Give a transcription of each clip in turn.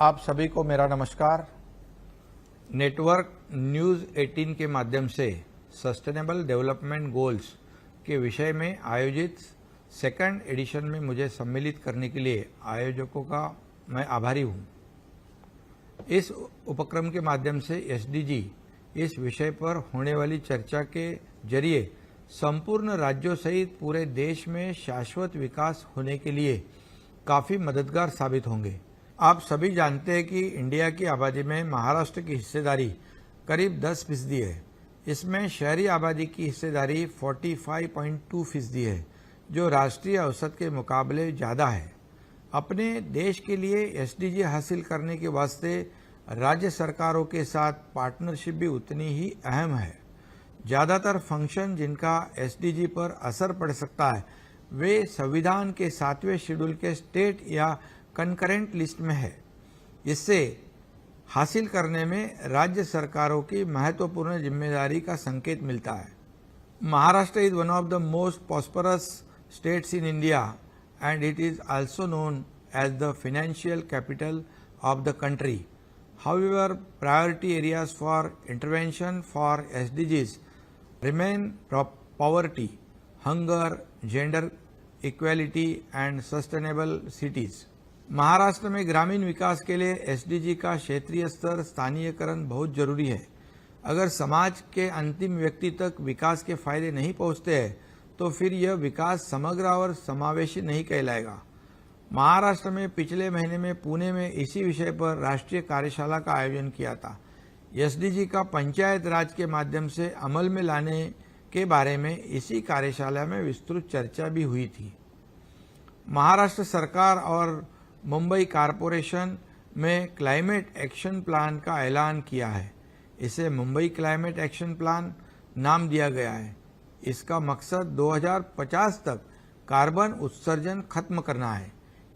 आप सभी को मेरा नमस्कार। नेटवर्क न्यूज़ 18 के माध्यम से सस्टेनेबल डेवलपमेंट गोल्स के विषय में आयोजित सेकंड एडिशन में मुझे सम्मिलित करने के लिए आयोजकों का मैं आभारी हूँ। इस उपक्रम के माध्यम से एसडीजी इस विषय पर होने वाली चर्चा के जरिए संपूर्ण राज्यों सहित पूरे देश में शाश्वत विकास होने के लिए काफ़ी मददगार साबित होंगे। आप सभी जानते हैं कि इंडिया की आबादी में महाराष्ट्र की हिस्सेदारी करीब 10% है। इसमें शहरी आबादी की हिस्सेदारी 45.2% है, जो राष्ट्रीय औसत के मुकाबले ज़्यादा है। अपने देश के लिए एसडीजी हासिल करने के वास्ते राज्य सरकारों के साथ पार्टनरशिप भी उतनी ही अहम है। ज़्यादातर फंक्शन जिनका एसडीजी पर असर पड़ सकता है वे संविधान के 7वें शेड्यूल के स्टेट या कंकरेंट लिस्ट में है। इससे हासिल करने में राज्य सरकारों की महत्वपूर्ण जिम्मेदारी का संकेत मिलता है। Maharashtra is one of the most prosperous states in India and it is also known as the financial capital of the country. However, priority areas for intervention for SDGs remain poverty, hunger, gender equality and sustainable cities। Maharashtra में ग्रामीण विकास के लिए SDG का क्षेत्रीय स्तर स्थानीयकरण बहुत जरूरी है। अगर समाज के अंतिम व्यक्ति तक विकास के फायदे नहीं पहुंचते हैं तो फिर यह विकास समग्र और समावेशी नहीं कहलाएगा। महाराष्ट्र में पिछले महीने में पुणे में इसी विषय पर राष्ट्रीय कार्यशाला का आयोजन किया था। एसडीजी का पंचायत राज के माध्यम से अमल में लाने के बारे में इसी कार्यशाला में विस्तृत चर्चा भी हुई थी। महाराष्ट्र सरकार और मुंबई कॉरपोरेशन में क्लाइमेट एक्शन प्लान का ऐलान किया है। इसे मुंबई क्लाइमेट एक्शन प्लान नाम दिया गया है। इसका मकसद 2050 तक कार्बन उत्सर्जन खत्म करना है।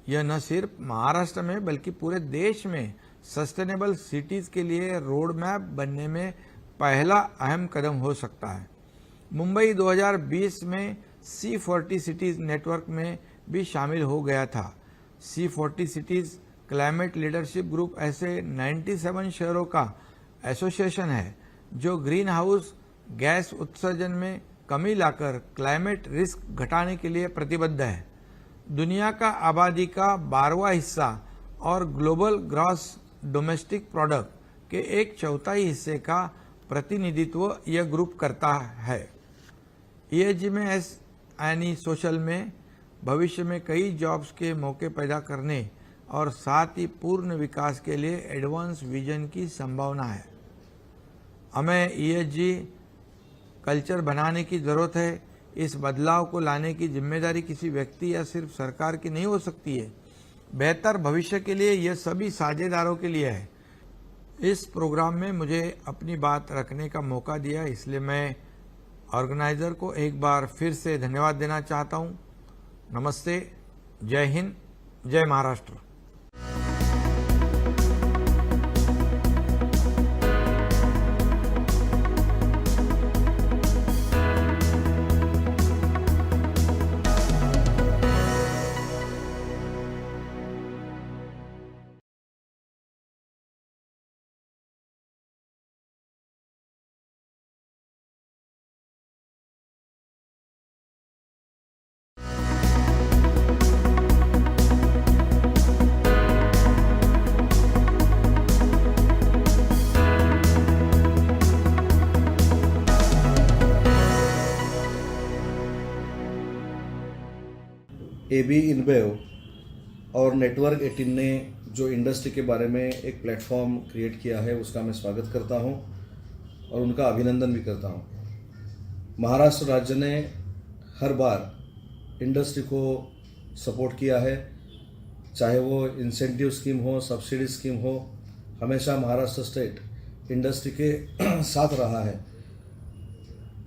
यह न सिर्फ महाराष्ट्र में बल्कि पूरे देश में सस्टेनेबल सिटीज के लिए रोड मैप बनने में पहला अहम कदम हो सकता है। मुंबई 2020 में C40 सिटीज नेटवर्क में भी शामिल हो गया था। C40 cities climate leadership group ऐसे 97 शहरों का एसोसिएशन है जो ग्रीन हाउस गैस उत्सर्जन में कमी लाकर क्लाइमेट रिस्क घटाने के लिए प्रतिबद्ध है। दुनिया का आबादी का 12वां हिस्सा और ग्लोबल ग्रॉस डोमेस्टिक प्रोडक्ट के 1/4 हिस्से का प्रतिनिधित्व यह ग्रुप करता है। ईएसजी में यानी सोशल में भविष्य में कई जॉब्स के मौके पैदा करने और साथ ही पूर्ण विकास के लिए एडवांस विजन की संभावना है। हमें ईएसजी कल्चर बनाने की जरूरत है। इस बदलाव को लाने की जिम्मेदारी किसी व्यक्ति या सिर्फ सरकार की नहीं हो सकती है। बेहतर भविष्य के लिए यह सभी साझेदारों के लिए है। इस प्रोग्राम में मुझे अपनी बात रखने का मौका दिया, इसलिए मैं ऑर्गेनाइजर को एक बार फिर से धन्यवाद देना चाहता हूं। नमस्ते, जय हिंद, जय महाराष्ट्र। एबी इनबेव और नेटवर्क 18 ने जो इंडस्ट्री के बारे में एक प्लेटफॉर्म क्रिएट किया है उसका मैं स्वागत करता हूं और उनका अभिनंदन भी करता हूं। महाराष्ट्र राज्य ने हर बार इंडस्ट्री को सपोर्ट किया है, चाहे वो इंसेंटिव स्कीम हो, सब्सिडी स्कीम हो, हमेशा महाराष्ट्र स्टेट इंडस्ट्री के साथ रहा है।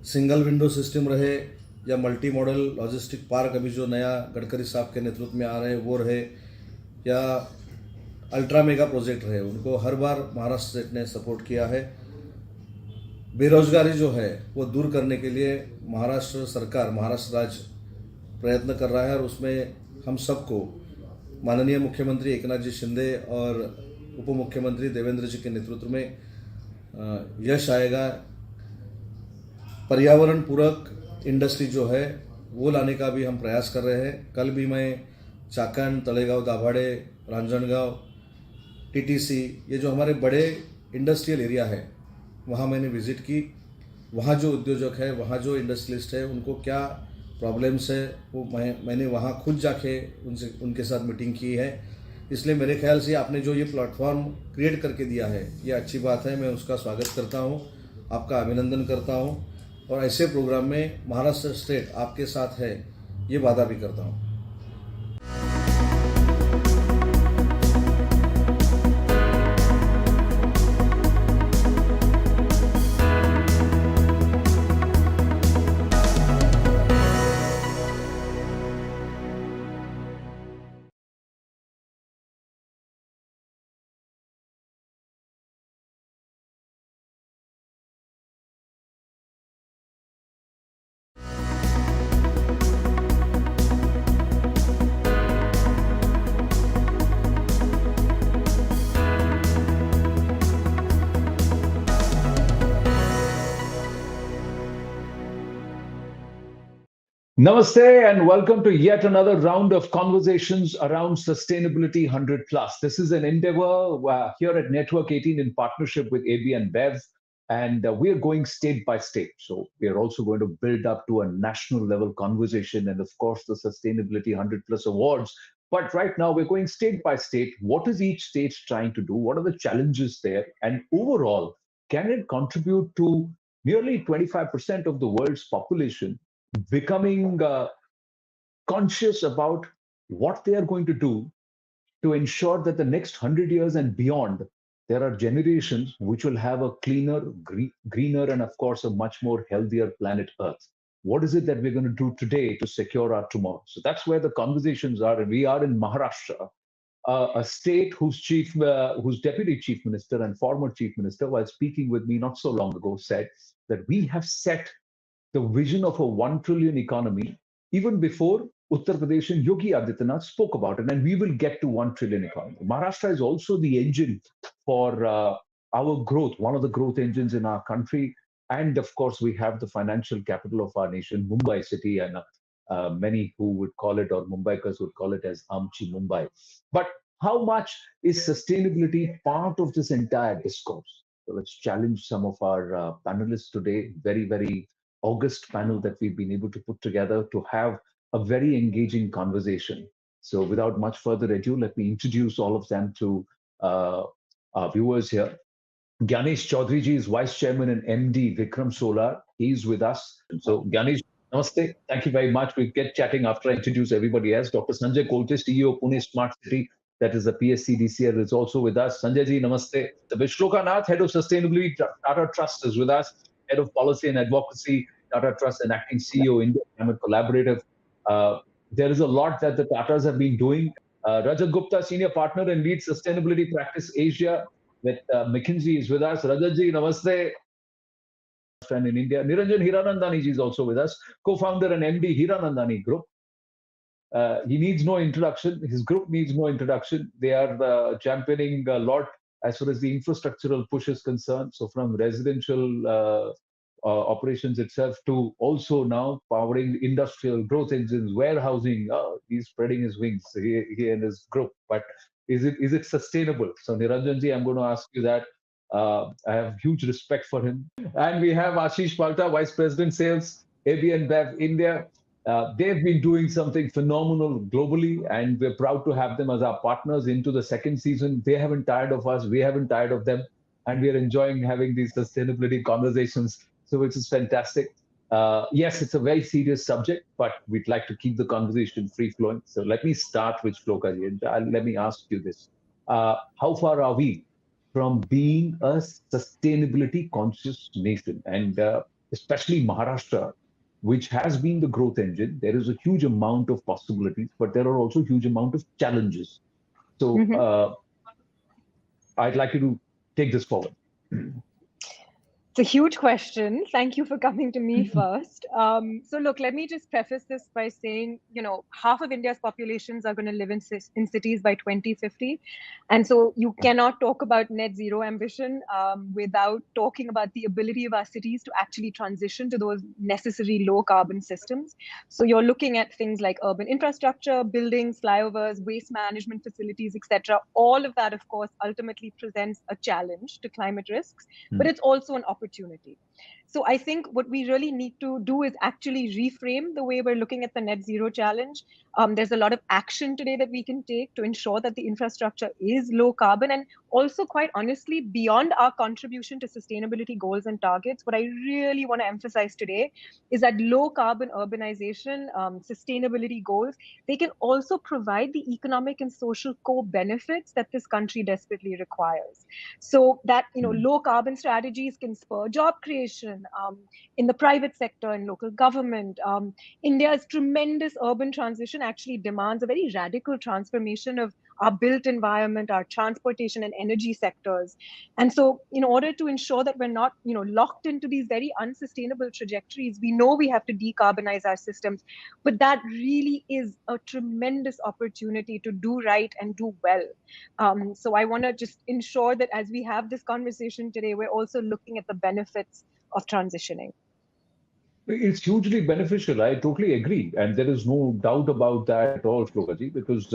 सिंगल विंडो सिस्टम रहे या मल्टी मॉडल लॉजिस्टिक पार्क अभी जो नया गडकरी साहब के नेतृत्व में आ रहे हैं वो रहे, या अल्ट्रा मेगा प्रोजेक्ट रहे, उनको हर बार महाराष्ट्र स्टेट ने सपोर्ट किया है। बेरोजगारी जो है वो दूर करने के लिए महाराष्ट्र सरकार, महाराष्ट्र राज्य प्रयत्न कर रहा है और उसमें हम सबको माननीय मुख्यमंत्री एकनाथ जी शिंदे और उप मुख्यमंत्री देवेंद्र जी के नेतृत्व में यश आएगा। पर्यावरण पूरक इंडस्ट्री जो है वो लाने का भी हम प्रयास कर रहे हैं। कल भी मैं चाकण, तलेगांव, दाभाडे, रांजणगांव, टीटीसी, ये जो हमारे बड़े इंडस्ट्रियल एरिया है वहाँ मैंने विजिट की। वहाँ जो उद्योजक है, वहाँ जो इंडस्ट्रियलिस्ट है, उनको क्या प्रॉब्लम्स है वो मैंने वहाँ खुद जाके उनके साथ मीटिंग की है। इसलिए मेरे ख्याल से आपने जो ये प्लेटफॉर्म क्रिएट करके दिया है ये अच्छी बात है। मैं उसका स्वागत करता हूँ, आपका अभिनंदन करता हूँ और ऐसे प्रोग्राम में महाराष्ट्र स्टेट आपके साथ है ये वादा भी करता हूँ। Namaste and welcome to yet another round of conversations around Sustainability 100 Plus. This is an endeavor here at Network 18 in partnership with AB and Bev, and we are going state by state. So we are also going to build up to a national level conversation and, of course, the Sustainability 100 Plus awards. But right now, we're going state by state. What is each state trying to do? What are the challenges there? And overall, can it contribute to nearly 25% of the world's population becoming conscious about what they are going to do to ensure that the next 100 years and beyond, there are generations which will have a cleaner, greener, and of course, a much more healthier planet Earth. What is it that we're going to do today to secure our tomorrow? So that's where the conversations are. And we are in Maharashtra, a state whose deputy chief minister and former chief minister, while speaking with me not so long ago, said that we have set the vision of a 1 trillion economy even before Uttar Pradesh and Yogi Adityanath spoke about it. And we will get to 1 trillion economy. Maharashtra is also the engine for our growth, one of the growth engines in our country. And of course, we have the financial capital of our nation, Mumbai city, and many who would call it, or Mumbaikas would call it as Amchi Mumbai. But how much is sustainability part of this entire discourse? So let's challenge some of our panelists today. Very, very August panel that we've been able to put together to have a very engaging conversation. So without much further ado, let me introduce all of them to our viewers here. Gyanesh Chaudhary ji is Vice Chairman and MD Vikram Solar. He's with us. So Gyanesh, namaste. Thank you very much. We'll get chatting after I introduce everybody else. Dr. Sanjay Kolte, CEO Pune Smart City, that is the PSCDCL, is also with us. Sanjay ji, namaste. Vishloka Nath, Head of Sustainability Tata Trust, is with us. Head of Policy and Advocacy, Tata Trust, and Acting CEO, India Climate Collaborative. There is a lot that the Tatas have been doing. Rajat Gupta, Senior Partner and Lead Sustainability Practice Asia with McKinsey, is with us. Rajat ji, namaste. And in India, Niranjan Hiranandani ji is also with us, co-founder and MD Hiranandani Group. He needs no introduction. His group needs no introduction. They are championing a lot as far as the infrastructural push is concerned. So from residential operations itself to also now powering industrial growth engines, warehousing. He's spreading his wings, he and his group. But is it sustainable? So Niranjan ji, I'm going to ask you that. I have huge respect for him. And we have Ashish Palta, Vice President Sales, AB Bev India. They've been doing something phenomenal globally, and we're proud to have them as our partners into the second season. They haven't tired of us, we haven't tired of them, and we are enjoying having these sustainability conversations, so which is fantastic. Yes, it's a very serious subject, but we'd like to keep the conversation free flowing. So let me start with Shloka ji, and let me ask you this. How far are we from being a sustainability conscious nation? And especially Maharashtra, which has been the growth engine, there is a huge amount of possibilities, but there are also a huge amount of challenges. So I'd like you to take this forward. It's a huge question. Thank you for coming to me first. So look, let me just preface this by saying, half of India's populations are going to live in cities by 2050. And so you cannot talk about net zero ambition without talking about the ability of our cities to actually transition to those necessary low carbon systems. So you're looking at things like urban infrastructure, buildings, flyovers, waste management facilities, etc. All of that, of course, ultimately presents a challenge to climate risks, but it's also an opportunity. So I think what we really need to do is actually reframe the way we're looking at the net zero challenge. There's a lot of action today that we can take to ensure that the infrastructure is low carbon, and also, quite honestly, beyond our contribution to sustainability goals and targets, what I really want to emphasize today is that low carbon urbanization, sustainability goals, they can also provide the economic and social co-benefits that this country desperately requires. So that, low carbon strategies can spur job creation in the private sector and local government. India's tremendous urban transition actually demands a very radical transformation of our built environment, our transportation and energy sectors. And so in order to ensure that we're not, locked into these very unsustainable trajectories, we know we have to decarbonize our systems, but that really is a tremendous opportunity to do right and do well. So I want to just ensure that as we have this conversation today, we're also looking at the benefits of transitioning. It's hugely beneficial. I totally agree, and there is no doubt about that at all, Shlokaji. Because,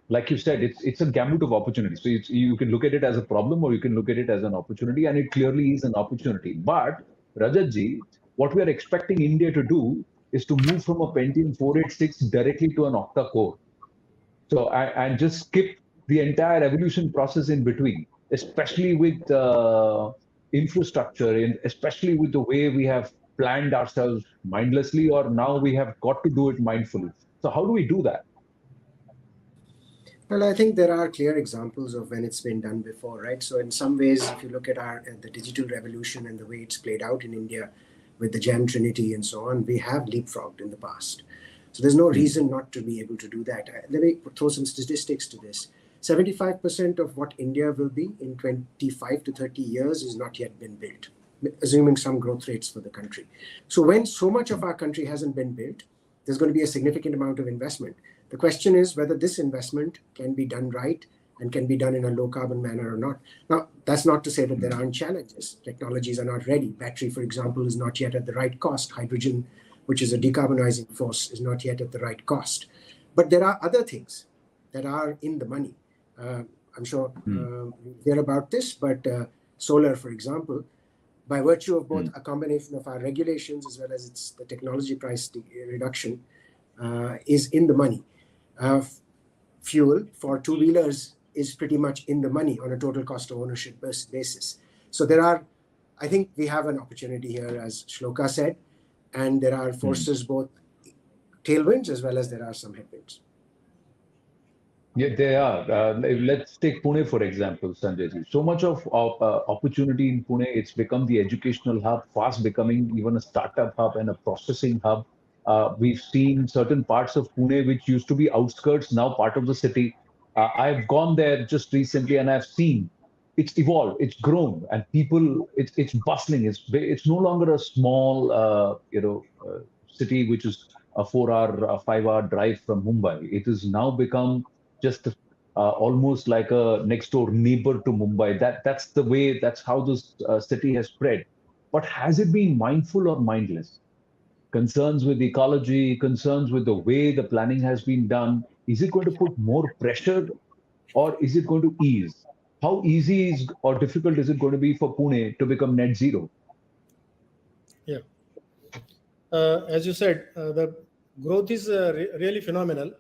like you said, it's a gamut of opportunities. So you can look at it as a problem, or you can look at it as an opportunity, and it clearly is an opportunity. But Rajatji, what we are expecting India to do is to move from a Pentium 486 directly to an octa-core. So and just skip the entire evolution process in between, especially with infrastructure, and especially with the way we have planned ourselves mindlessly, or now we have got to do it mindfully. So how do we do that? Well, I think there are clear examples of when it's been done before, right? So in some ways, if you look at the digital revolution and the way it's played out in India with the Gem Trinity and so on, we have leapfrogged in the past. So there's no reason not to be able to do that. Let me throw some statistics to this. 75% of what India will be in 25 to 30 years is not yet been built, assuming some growth rates for the country. So when so much of our country hasn't been built, there's going to be a significant amount of investment. The question is whether this investment can be done right and can be done in a low carbon manner or not. Now, that's not to say that there aren't challenges. Technologies are not ready. Battery, for example, is not yet at the right cost. Hydrogen, which is a decarbonizing force, is not yet at the right cost. But there are other things that are in the money. I'm sure you hear about this, but solar, for example, by virtue of both a combination of our regulations as well as the technology price reduction, is in the money. Fuel for two-wheelers is pretty much in the money on a total cost of ownership basis. So I think we have an opportunity here, as Shloka said, and there are forces, both tailwinds as well as there are some headwinds. Yeah, they are. Let's take Pune, for example, Sanjay. So much of opportunity in Pune. It's become the educational hub, fast becoming even a startup hub and a processing hub. We've seen certain parts of Pune, which used to be outskirts, now part of the city. I've gone there just recently, and I've seen it's evolved, it's grown, and people, it's bustling. It's no longer a small, city which is a 4-hour, 5-hour drive from Mumbai. It has now become just almost like a next door neighbor to Mumbai. That's the way. That's how this city has spread. But has it been mindful or mindless? Concerns with ecology, concerns with the way the planning has been done. Is it going to put more pressure, or is it going to ease? How easy or difficult is it going to be for Pune to become net zero? Yeah. As you said, the growth is really phenomenal.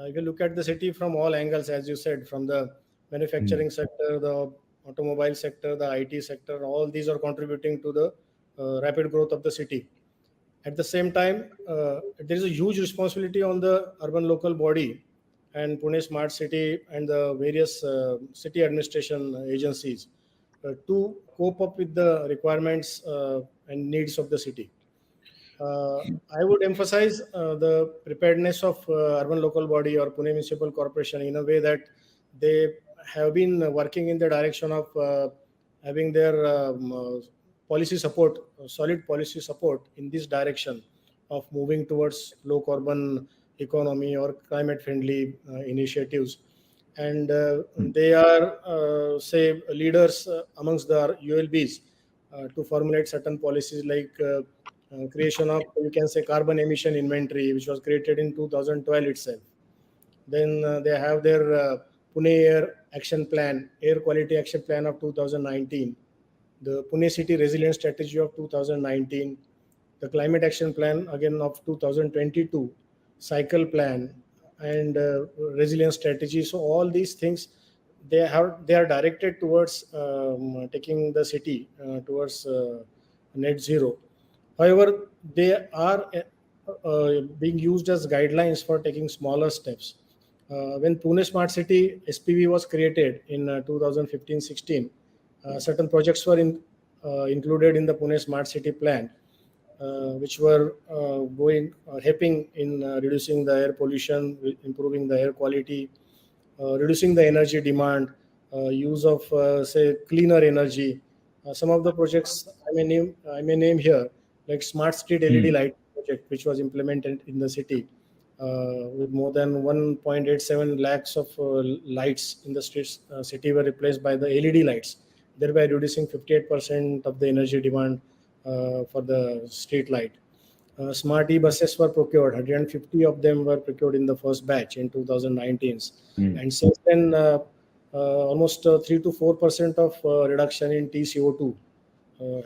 If you look at the city from all angles, as you said, from the manufacturing sector, the automobile sector, the IT sector, all these are contributing to the rapid growth of the city. At the same time, there is a huge responsibility on the urban local body and Pune Smart City and the various city administration agencies to cope up with the requirements and needs of the city. I would emphasize the preparedness of urban local body or Pune Municipal Corporation in a way that they have been working in the direction of having their policy support, solid policy support in this direction of moving towards low carbon economy or climate friendly initiatives. And they are, say, leaders amongst the ULBs to formulate certain policies like creation of, you can say, carbon emission inventory, which was created in 2012 itself. Then they have their Pune Air Quality Action Plan of 2019, the Pune City Resilience Strategy of 2019, the Climate Action Plan again of 2022, Cycle Plan, and Resilience Strategy. So all these things, they are directed towards taking the city towards net zero. However, they are being used as guidelines for taking smaller steps. When Pune Smart City SPV was created in 2015-16, certain projects were included in the Pune Smart City plan, which were helping in reducing the air pollution, improving the air quality, reducing the energy demand, use of say cleaner energy. Some of the projects I may name here, like Smart Street LED light project, which was implemented in the city with more than 1.87 lakhs of lights in the streets. City were replaced by the LED lights, thereby reducing 58% of the energy demand for the street light. Smart e-buses were procured. 150 of them were procured in the first batch in 2019. And since then, almost 3 to 4% of reduction in TCO2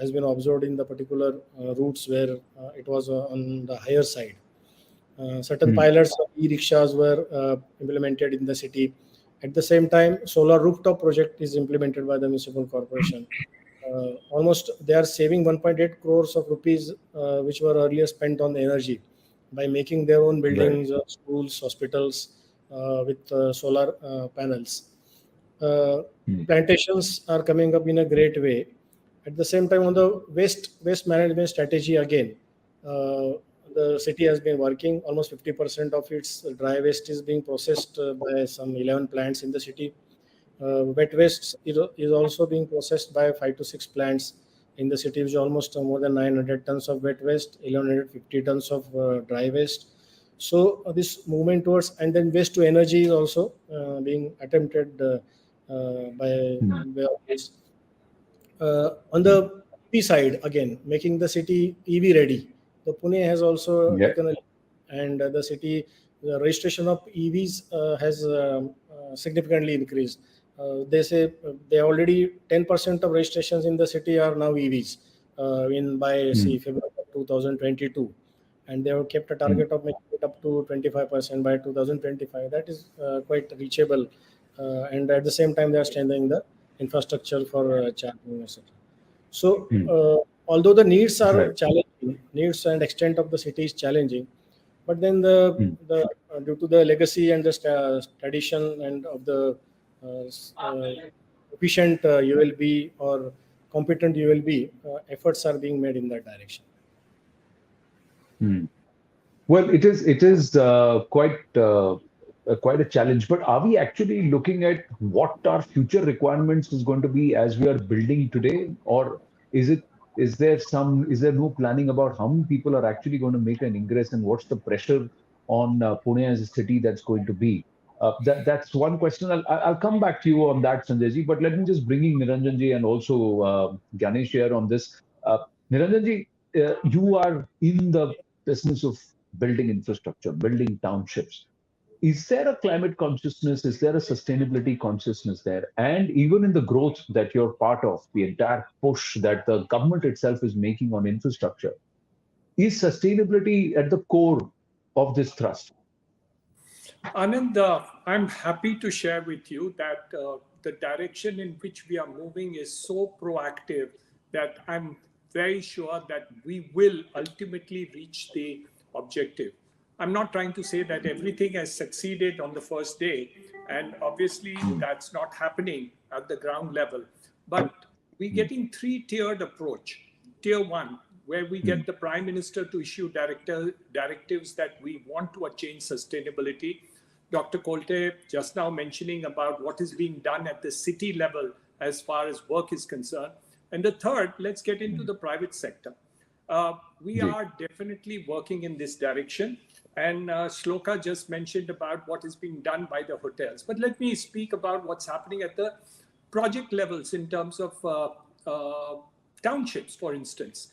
has been observed in the particular routes where it was on the higher side. Certain pilots of e-rickshaws were implemented in the city. At the same time, solar rooftop project is implemented by the municipal corporation. Almost they are saving 1.8 crores of rupees, which were earlier spent on energy, by making their own buildings, schools, hospitals with solar panels. Plantations are coming up in a great way. At the same time, on the waste management strategy again, the city has been working. Almost 50% of its dry waste is being processed by some 11 plants in the city. Wet waste is also being processed by 5 to 6 plants in the city, which is almost more than 900 tons of wet waste, 1150 tons of dry waste. So this movement towards, and then waste to energy is also being attempted by this. On the EV side, again, making the city EV ready. The Pune has also taken a, and the city, the registration of EVs has significantly increased. They say they already 10% of registrations in the city are now EVs by February 2022, and they have kept a target of making it up to 25% by 2025. That is quite reachable, and at the same time they are strengthening the infrastructure for charging, etc. So although the needs are challenging, needs and extent of the city is challenging, but then the due to the legacy and the tradition and of the efficient ULB or competent ULB, efforts are being made in that direction. Well, it is quite a challenge. But are we actually looking at what our future requirements is going to be as we are building today, or is there no planning about how many people are actually going to make an ingress, and what's the pressure on Pune as a city that's going to be? That's one question. I'll come back to you on that, Sanjay ji. But let me just bring in Niranjan ji and also Ganesh here on this. Niranjan ji, you are in the business of building infrastructure, building townships. Is there a climate consciousness? Is there a sustainability consciousness there? And even in the growth that you're part of, the entire push that the government itself is making on infrastructure, is sustainability at the core of this thrust? Anand, I'm happy to share with you that the direction in which we are moving is so proactive that I'm very sure that we will ultimately reach the objective. I'm not trying to say that everything has succeeded on the first day, and obviously that's not happening at the ground level. But we're getting three-tiered approach. Tier one, where we get the Prime Minister to issue directives that we want to attain sustainability. Dr. Kolte just now mentioning about what is being done at the city level as far as work is concerned. And the third, let's get into the private sector. We are definitely working in this direction. And Shloka just mentioned about what is being done by the hotels. But let me speak about what's happening at the project levels in terms of townships, for instance.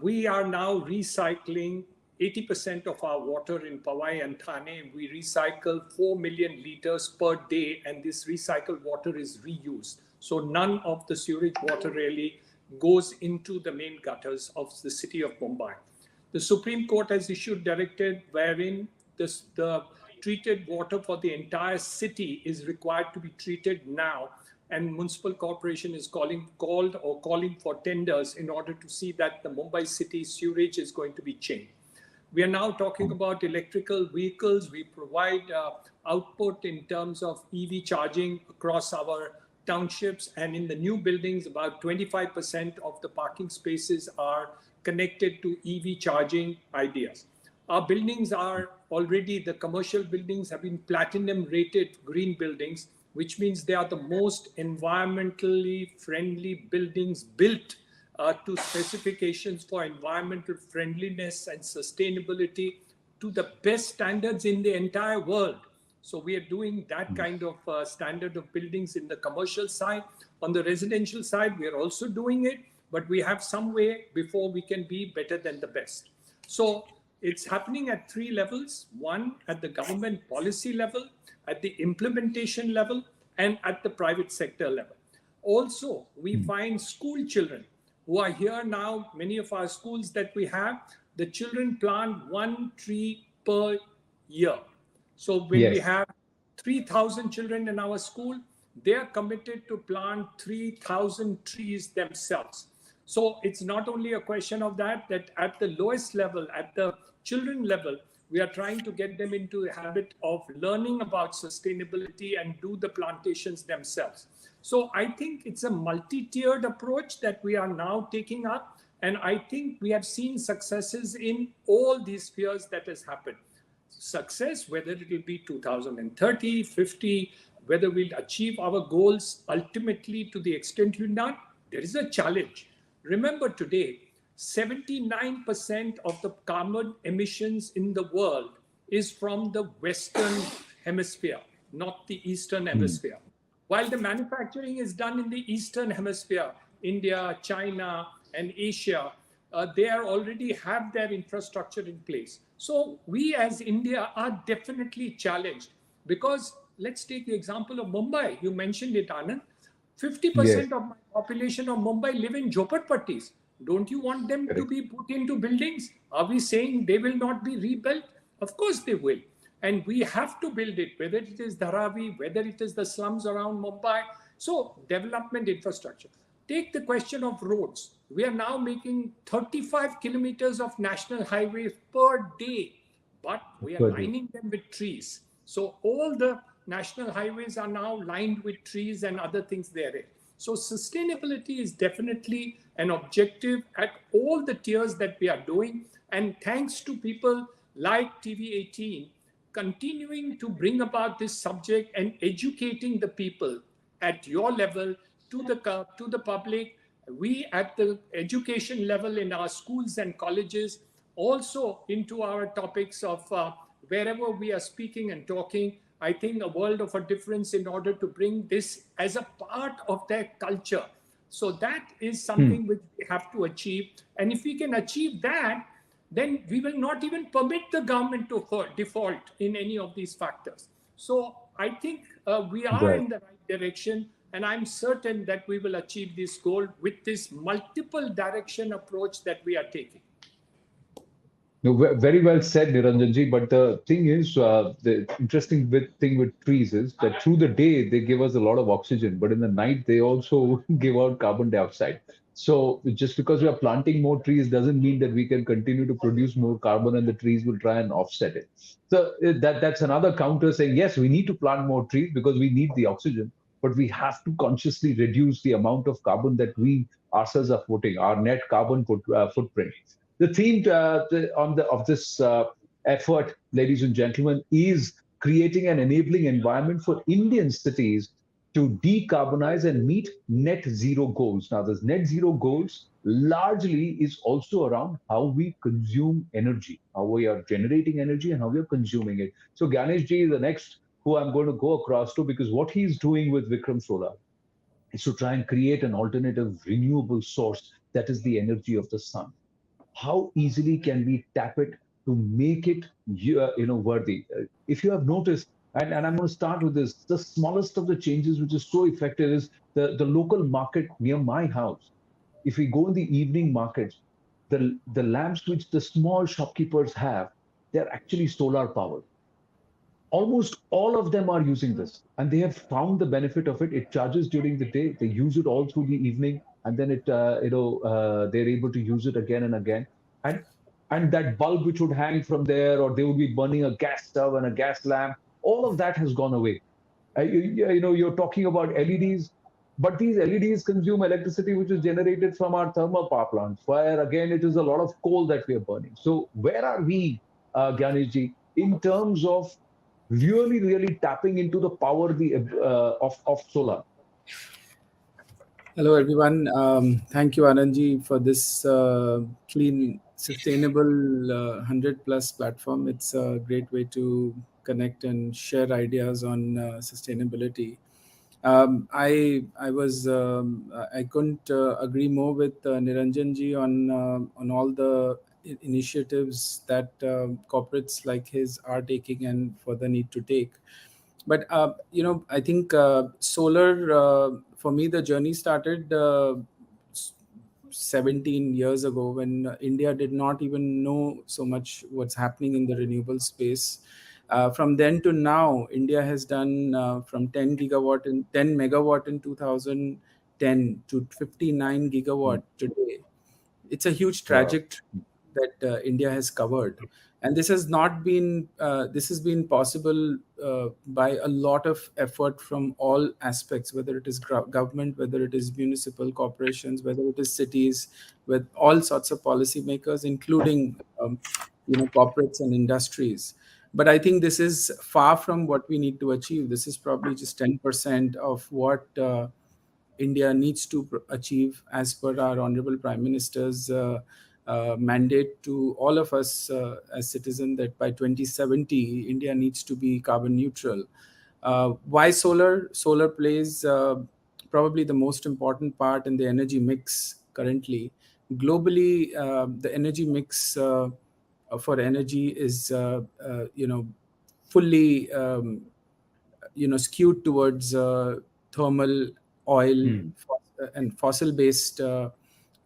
We are now recycling 80% of our water in Powai and Thane. We recycle 4 million liters per day, and this recycled water is reused. So none of the sewage water really goes into the main gutters of the city of Mumbai. The Supreme Court has issued directive wherein the treated water for the entire city is required to be treated now, and municipal corporation is calling for tenders in order to see that the Mumbai city sewerage is going to be changed. We are now talking about electrical vehicles. We provide output in terms of EV charging across our townships, and in the new buildings, about 25% of the parking spaces are connected to EV charging ideas. Our buildings are already, the commercial buildings have been platinum rated green buildings, which means they are the most environmentally friendly buildings built to specifications for environmental friendliness and sustainability to the best standards in the entire world. So we are doing that kind of standard of buildings in the commercial side. On the residential side, we are also doing it, but we have some way before we can be better than the best. So it's happening at 3 levels: one at the government policy level, at the implementation level, and at the private sector level. Also, we find school children who are here now. Many of our schools that we have, the children plant 1 tree per year. So when we have 3,000 children in our school, they are committed to plant 3,000 trees themselves. So it's not only a question of that at the lowest level, at the children level, we are trying to get them into the habit of learning about sustainability and do the plantations themselves. So I think it's a multi-tiered approach that we are now taking up. And I think we have seen successes in all these spheres that has happened. Success, whether it will be 2030, 50, whether we'll achieve our goals ultimately to the extent we've done, there is a challenge. Remember today, 79% of the carbon emissions in the world is from the Western hemisphere, not the Eastern hemisphere. While the manufacturing is done in the Eastern hemisphere, India, China, and Asia, they already have their infrastructure in place. So we as India are definitely challenged, because let's take the example of Mumbai. You mentioned it, Anand. 50% of my population of Mumbai live in jhopatpattis. Don't you want them to be put into buildings? Are we saying they will not be rebuilt? Of course they will. And we have to build it, whether it is Dharavi, whether it is the slums around Mumbai. So development infrastructure. Take the question of roads. We are now making 35 kilometers of national highways per day, but we are lining them with trees. So all the national highways are now lined with trees and other things there. So sustainability is definitely an objective at all the tiers that we are doing. And thanks to people like TV18 continuing to bring about this subject and educating the people at your level, to the public, we at the education level in our schools and colleges, also into our topics of wherever we are speaking and talking. I think a world of a difference in order to bring this as a part of their culture. So that is something which we have to achieve. And if we can achieve that, then we will not even permit the government to default in any of these factors. So I think we are in the right direction. And I'm certain that we will achieve this goal with this multiple direction approach that we are taking. No, very well said, Niranjanji. But the thing is, the interesting thing with trees is that through the day, they give us a lot of oxygen, but in the night, they also give out carbon dioxide. So just because we are planting more trees doesn't mean that we can continue to produce more carbon and the trees will try and offset it. So that's another counter saying, yes, we need to plant more trees because we need the oxygen, but we have to consciously reduce the amount of carbon that we ourselves are putting, our net carbon footprint. The theme of this effort, ladies and gentlemen, is creating an enabling environment for Indian cities to decarbonize and meet net zero goals. Now, this net zero goals largely is also around how we consume energy, how we are generating energy and how we are consuming it. So Ganesh ji is the next who I'm going to go across to, because what he's doing with Vikram Solar is to try and create an alternative renewable source that is the energy of the sun. How easily can we tap it to make it worthy? If you have noticed, and I'm going to start with this, the smallest of the changes which is so effective is the local market near my house. If we go in the evening markets, the lamps which the small shopkeepers have, they're actually solar powered. Almost all of them are using this, and they have found the benefit of it. It charges during the day, they use it all through the evening, and then they're able to use it again and again. And that bulb which would hang from there, or they would be burning a gas stove and a gas lamp, all of that has gone away. You're talking about LEDs, but these LEDs consume electricity which is generated from our thermal power plants, where again it is a lot of coal that we are burning. So where are we, Ganeshji, in terms of really tapping into the power of solar? Hello, everyone. Thank you, Anandji, for this clean, sustainable 100 plus platform. It's a great way to connect and share ideas on sustainability. I couldn't agree more with Niranjanji on all the initiatives that corporates like his are taking and further need to take. But I think solar, for me, the journey started 17 years ago, when India did not even know so much what's happening in the renewable space. From then to now, India has done from 10 megawatt in 2010 to 59 gigawatt today. It's a huge trajectory that India has covered, and this has been possible by a lot of effort from all aspects, whether it is government, whether it is municipal corporations, whether it is cities, with all sorts of policymakers, including corporates and industries. But I think this is far from what we need to achieve. This is probably just 10% of what India needs to achieve, as per our Honorable Prime Minister's mandate to all of us as citizens, that by 2070, India needs to be carbon neutral. Why solar? Solar plays probably the most important part in the energy mix currently. Globally, the energy mix for energy is, fully, skewed towards thermal, oil, and fossil-based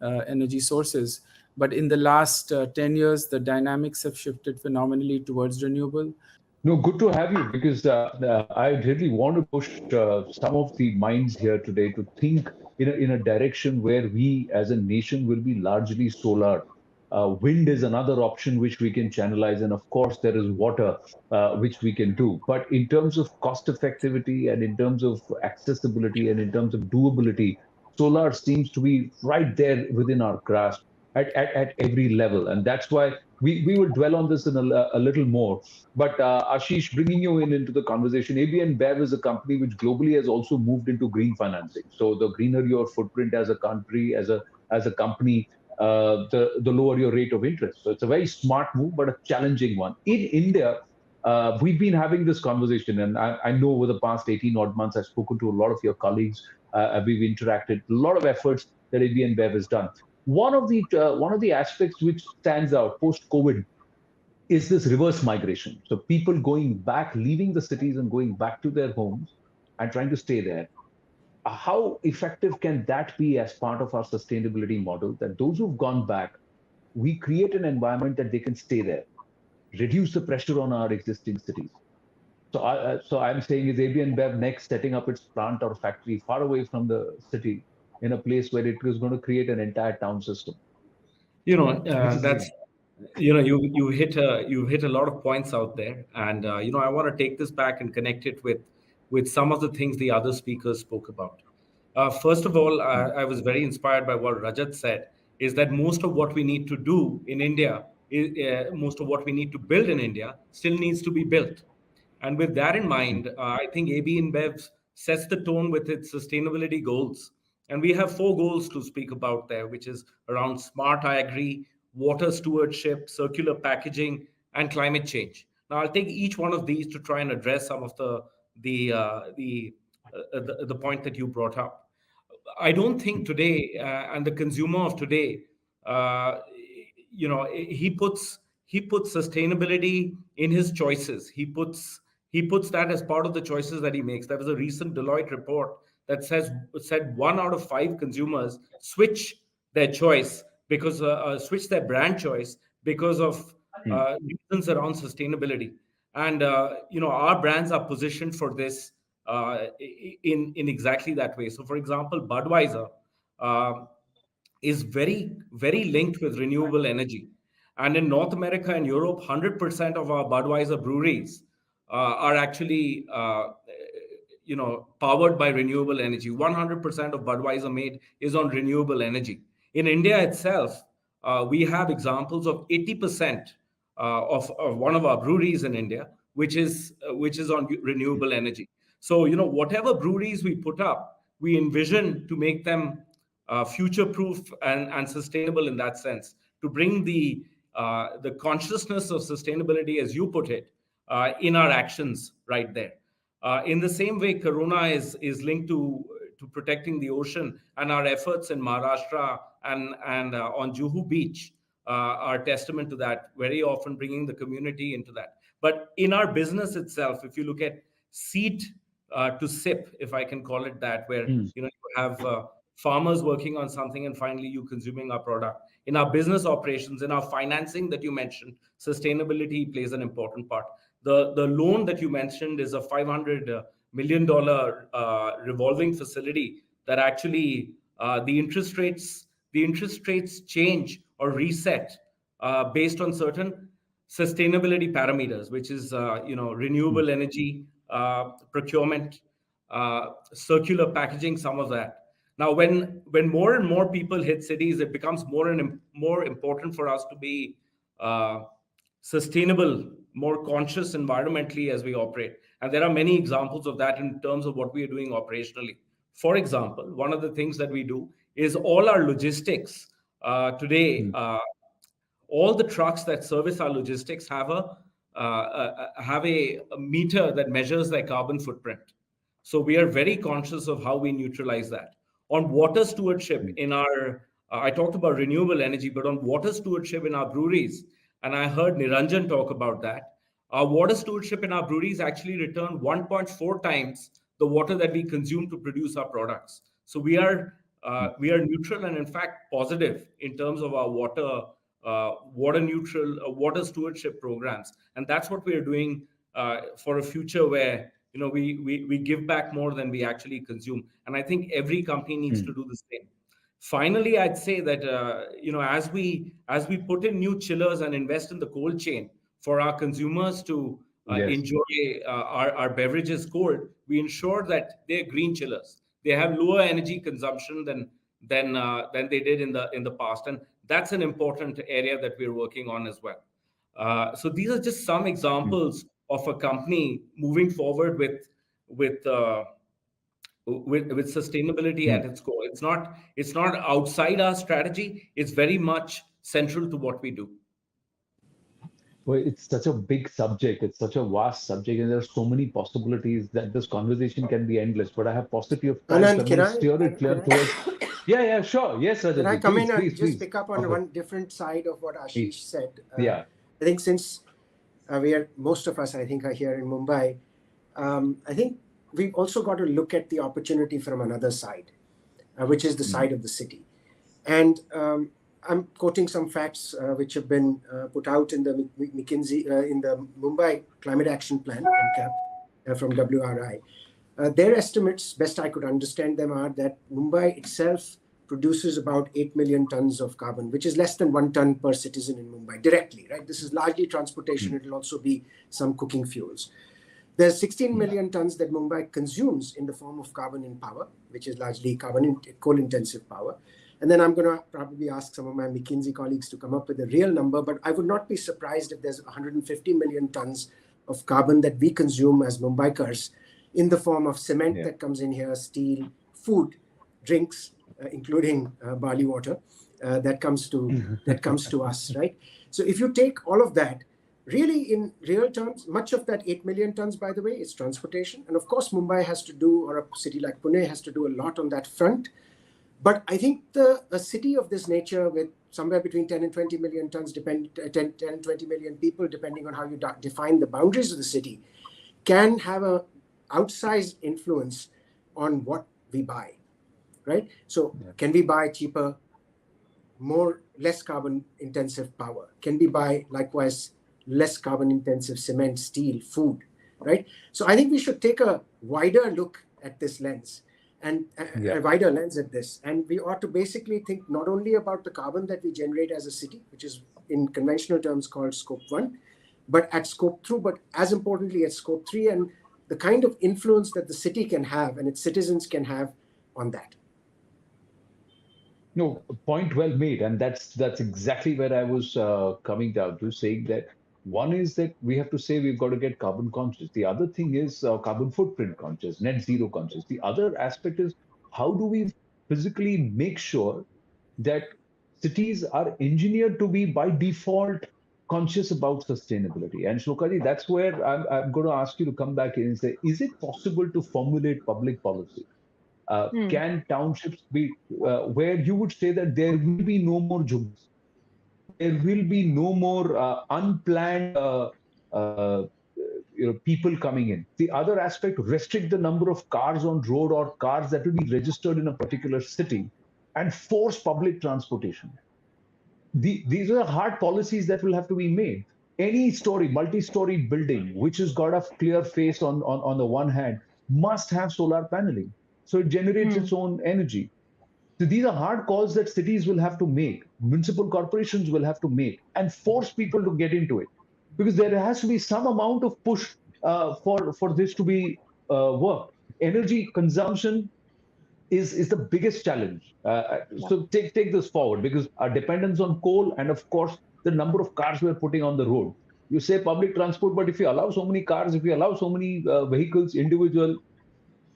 energy sources. But in the last 10 years, the dynamics have shifted phenomenally towards renewable. No, good to have you, because I really want to push some of the minds here today to think in a direction where we as a nation will be largely solar. Wind is another option which we can channelize, and of course there is water which we can do. But in terms of cost effectivity, and in terms of accessibility, and in terms of doability, solar seems to be right there within our grasp at every level, and that's why we will dwell on this in a little more. But Ashish, bringing you into the conversation, AB InBev is a company which globally has also moved into green financing. So the greener your footprint as a country, as a company, the lower your rate of interest. So it's a very smart move, but a challenging one. In India, we've been having this conversation, and I know over the past 18 odd months, I've spoken to a lot of your colleagues. We've interacted, a lot of efforts that AB InBev has done. One of the aspects which stands out post-COVID is this reverse migration. So people going back, leaving the cities and going back to their homes and trying to stay there. How effective can that be as part of our sustainability model, that those who've gone back, we create an environment that they can stay there, reduce the pressure on our existing cities? So I'm saying, is AB InBev next setting up its plant or factory far away from the city, in a place where it is going to create an entire town system? That's you've hit a lot of points out there, and I want to take this back and connect it with some of the things the other speakers spoke about. First of all, I was very inspired by what Rajat said, is that most of what we need to do in India, most of what we need to build in India still needs to be built. And with that in mind, I think AB InBev's sets the tone with its sustainability goals. And we have 4 goals to speak about there, which is around smart agri, water stewardship, circular packaging, and climate change. Now, I'll take each one of these to try and address some of the point that you brought up. I don't think today, and the consumer of today, he puts sustainability in his choices. He puts that as part of the choices that he makes. There was a recent Deloitte report that said 1 out of 5 consumers switch their choice because switch their brand choice because of reasons around sustainability. And our brands are positioned for this in exactly that way. So, for example, Budweiser is very, very linked with renewable energy. And in North America and Europe, 100% of our Budweiser breweries are actually, powered by renewable energy. 100% of Budweiser made is on renewable energy. In India itself, we have examples of 80% of one of our breweries in India, which is on renewable energy. So, whatever breweries we put up, we envision to make them future-proof and sustainable in that sense, to bring the consciousness of sustainability, as you put it, in our actions right there. In the same way, Corona is linked to protecting the ocean, and our efforts in Maharashtra and on Juhu Beach are testament to that, very often bringing the community into that. But in our business itself, if you look at seed to sip, if I can call it that, where you have farmers working on something and finally you consuming our product. In our business operations, in our financing that you mentioned, sustainability plays an important part. The loan that you mentioned is a $500 million revolving facility that actually the interest rates change or reset based on certain sustainability parameters, which is renewable energy procurement, circular packaging, some of that. Now, when more and more people hit cities, it becomes more and more important for us to be sustainable, more conscious environmentally as we operate. And there are many examples of that in terms of what we are doing operationally. For example, one of the things that we do is all our logistics today. All the trucks that service our logistics have a meter that measures their carbon footprint. So we are very conscious of how we neutralize that. On water stewardship in our, I talked about renewable energy, but on water stewardship in our breweries, and I heard Niranjan talk about that, our water stewardship in our breweries actually return 1.4 times the water that we consume to produce our products. So we are neutral and in fact positive in terms of our water stewardship programs. And that's what we are doing for a future where we give back more than we actually consume. And I think every company needs to do the same. Finally, I'd say that as we put in new chillers and invest in the cold chain for our consumers to enjoy our beverages cold, we ensure that they're green chillers. They have lower energy consumption than they did in the past, and that's an important area that we're working on as well. So these are just some examples of a company moving forward with sustainability at its core. It's not outside our strategy. It's very much central to what we do. Well, it's such a big subject. It's such a vast subject, and there are so many possibilities that this conversation can be endless. But I have paucity of time. Anand, can I steer it clear towards? Yeah, sure. Yes, Rajat. Can I come in and please. just pick up on one different side of what Ashish said? I think since most of us, I think, are here in Mumbai, I think we've also got to look at the opportunity from another side, which is the side of the city. And I'm quoting some facts which have been put out in the McKinsey, in the Mumbai Climate Action Plan, MCAP, from WRI. Their estimates, best I could understand them, are that Mumbai itself produces about 8 million tons of carbon, which is less than 1 ton per citizen in Mumbai directly, right? This is largely transportation. It will also be some cooking fuels. There's 16 million tons that Mumbai consumes in the form of carbon in power, which is largely coal-intensive power. And then I'm going to probably ask some of my McKinsey colleagues to come up with a real number, but I would not be surprised if there's 150 million tons of carbon that we consume as Mumbaikars in the form of cement that comes in here, steel, food, drinks, including barley water, that comes to us, right? So if you take all of that, really in real terms, much of that 8 million tons, by the way, is transportation. And of course, Mumbai has to do, or a city like Pune has to do a lot on that front. But I think a city of this nature with somewhere between 10 and 20 million tons, 10 and 20 million people, depending on how you define the boundaries of the city, can have an outsized influence on what we buy, right? So can we buy cheaper, less carbon intensive power? Can we buy likewise less carbon intensive cement, steel, food, right? So I think we should take a wider look at this lens and a wider lens at this. And we ought to basically think not only about the carbon that we generate as a city, which is in conventional terms called scope 1, but at scope 2, but as importantly at scope 3, and the kind of influence that the city can have and its citizens can have on that. No, point well made, and that's exactly where I was coming down to, saying that one is that we have to say we've got to get carbon conscious. The other thing is carbon footprint conscious, net zero conscious. The other aspect is how do we physically make sure that cities are engineered to be by default conscious about sustainability. And Shlokaji, that's where I'm going to ask you to come back in and say, is it possible to formulate public policy? Can townships be where you would say that there will be no more jobs, there will be no more unplanned people coming in. The other aspect, restrict the number of cars on road or cars that will be registered in a particular city and force public transportation. These are hard policies that will have to be made. Any multi-story building, which has got a clear face on the one hand, must have solar paneling. So it generates its own energy. So these are hard calls that cities will have to make, municipal corporations will have to make, and force people to get into it. Because there has to be some amount of push for this to be worked. Energy consumption is the biggest challenge. So take this forward, because our dependence on coal and of course the number of cars we're putting on the road. You say public transport, but if you allow so many cars, if you allow so many vehicles, individual,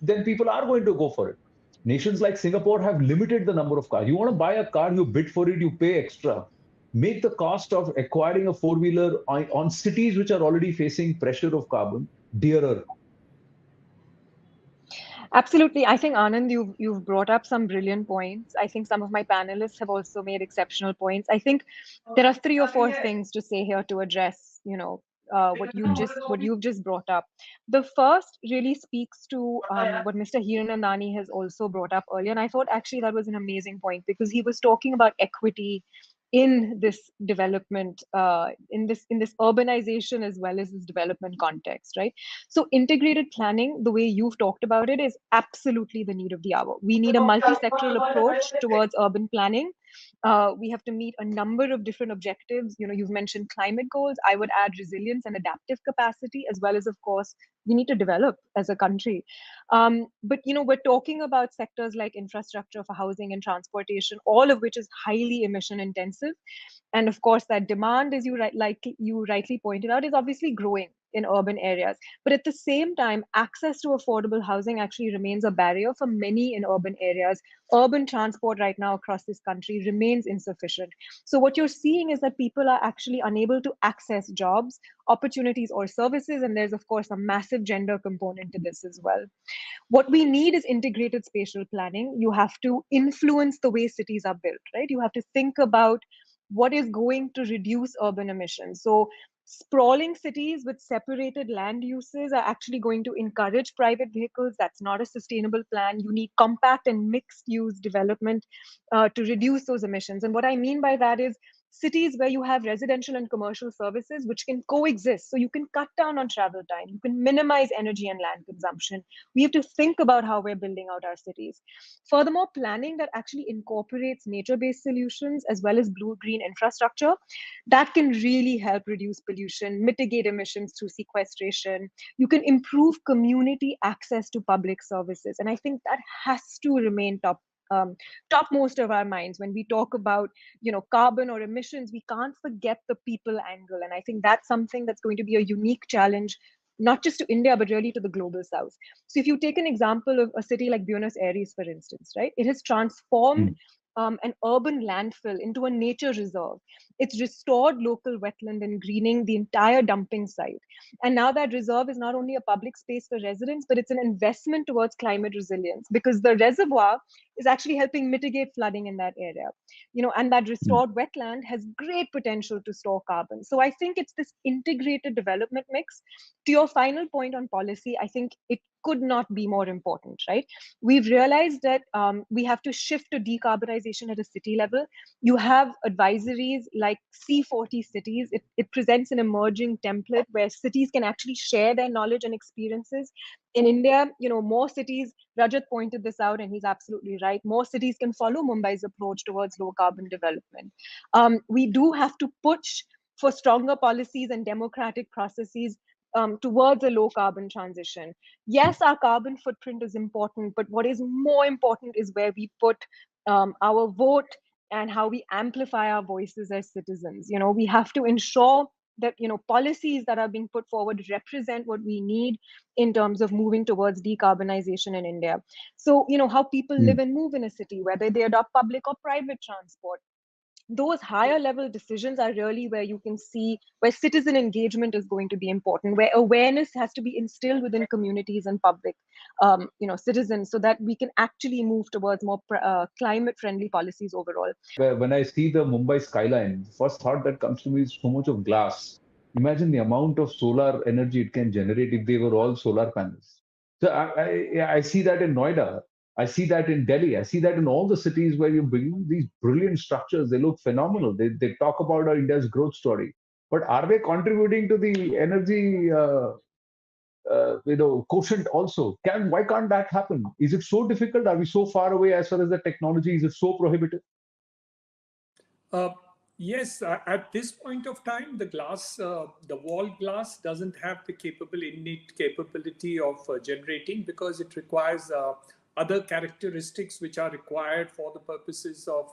then people are going to go for it. Nations like Singapore have limited the number of cars. You want to buy a car, you bid for it, you pay extra. Make the cost of acquiring a four-wheeler on cities which are already facing pressure of carbon dearer. Absolutely. I think, Anand, you've brought up some brilliant points. I think some of my panelists have also made exceptional points. I think there are 3 or 4 things to say here to address, what you've just brought up. The first really speaks to what Mr. Hiranandani has also brought up earlier. And I thought actually that was an amazing point, because he was talking about equity in this development, in this urbanization as well as this development context, right? So integrated planning, the way you've talked about it, is absolutely the need of the hour. We need a multi-sectoral approach towards urban planning. We have to meet a number of different objectives. You've mentioned climate goals. I would add resilience and adaptive capacity, as well as, of course, we need to develop as a country. But we're talking about sectors like infrastructure for housing and transportation, all of which is highly emission intensive. And of course, that demand, as you rightly pointed out, is obviously growing in urban areas. But at the same time, access to affordable housing actually remains a barrier for many in urban areas. Urban transport right now across this country remains insufficient. So what you're seeing is that people are actually unable to access jobs, opportunities, or services. And there's, of course, a massive gender component to this as well. What we need is integrated spatial planning. You have to influence the way cities are built, right? You have to think about what is going to reduce urban emissions. So sprawling cities with separated land uses are actually going to encourage private vehicles. That's not a sustainable plan. You need compact and mixed use development to reduce those emissions. And what I mean by that is cities where you have residential and commercial services which can coexist. So you can cut down on travel time, you can minimize energy and land consumption. We have to think about how we're building out our cities. Furthermore, planning that actually incorporates nature-based solutions as well as blue-green infrastructure, that can really help reduce pollution, mitigate emissions through sequestration. You can improve community access to public services. And I think that has to remain topmost of our minds when we talk about carbon or emissions. We can't forget the people angle, and I think that's something that's going to be a unique challenge not just to India, but really to the global south. So if you take an example of a city like Buenos Aires, for instance, right, it has transformed an urban landfill into a nature reserve. It's restored local wetland and greening the entire dumping site. And now that reserve is not only a public space for residents, but it's an investment towards climate resilience, because the reservoir is actually helping mitigate flooding in that area. And that restored wetland has great potential to store carbon. So I think it's this integrated development mix. To your final point on policy, I think it could not be more important, right? We've realized that we have to shift to decarbonization at a city level. You have advisories like C40 cities. It presents an emerging template where cities can actually share their knowledge and experiences. In India, more cities, Rajat pointed this out and he's absolutely right, more cities can follow Mumbai's approach towards low carbon development. We do have to push for stronger policies and democratic processes towards a low carbon transition. Yes, our carbon footprint is important, but what is more important is where we put our vote and how we amplify our voices as citizens. We have to ensure that policies that are being put forward represent what we need in terms of moving towards decarbonization in India. So how people live and move in a city, whether they adopt public or private transport, those higher level decisions are really where you can see where citizen engagement is going to be important, where awareness has to be instilled within communities and public citizens, so that we can actually move towards more climate friendly policies overall. When I see the Mumbai skyline, first thought that comes to me is so much of glass. Imagine the amount of solar energy it can generate if they were all solar panels. So I see that in Noida. I see that in Delhi. I see that in all the cities where you bring these brilliant structures. They look phenomenal. They talk about our India's growth story. But are they contributing to the energy quotient also? Why can't that happen? Is it so difficult? Are we so far away as far as the technology? Is it so prohibitive? Yes, at this point of time, the wall glass doesn't have the innate capability of generating, because it requires other characteristics which are required for the purposes of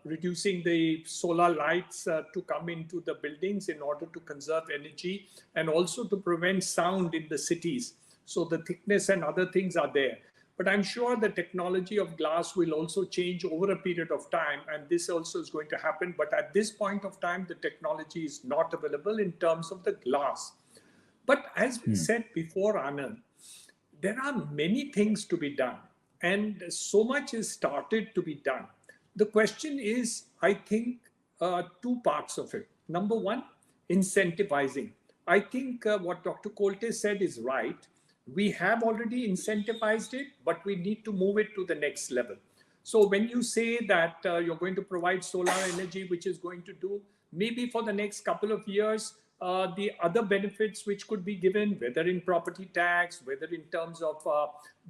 reducing the solar lights to come into the buildings in order to conserve energy, and also to prevent sound in the cities. So the thickness and other things are there. But I'm sure the technology of glass will also change over a period of time, and this also is going to happen. But at this point of time, the technology is not available in terms of the glass. But as we said before, Anand, there are many things to be done, and so much is started to be done. The question is, I think, two parts of it. Number one, incentivizing. I think what Dr. Kolte said is right. We have already incentivized it, but we need to move it to the next level. So when you say that you're going to provide solar energy, which is going to do maybe for the next couple of years, the other benefits which could be given, whether in property tax, whether in terms of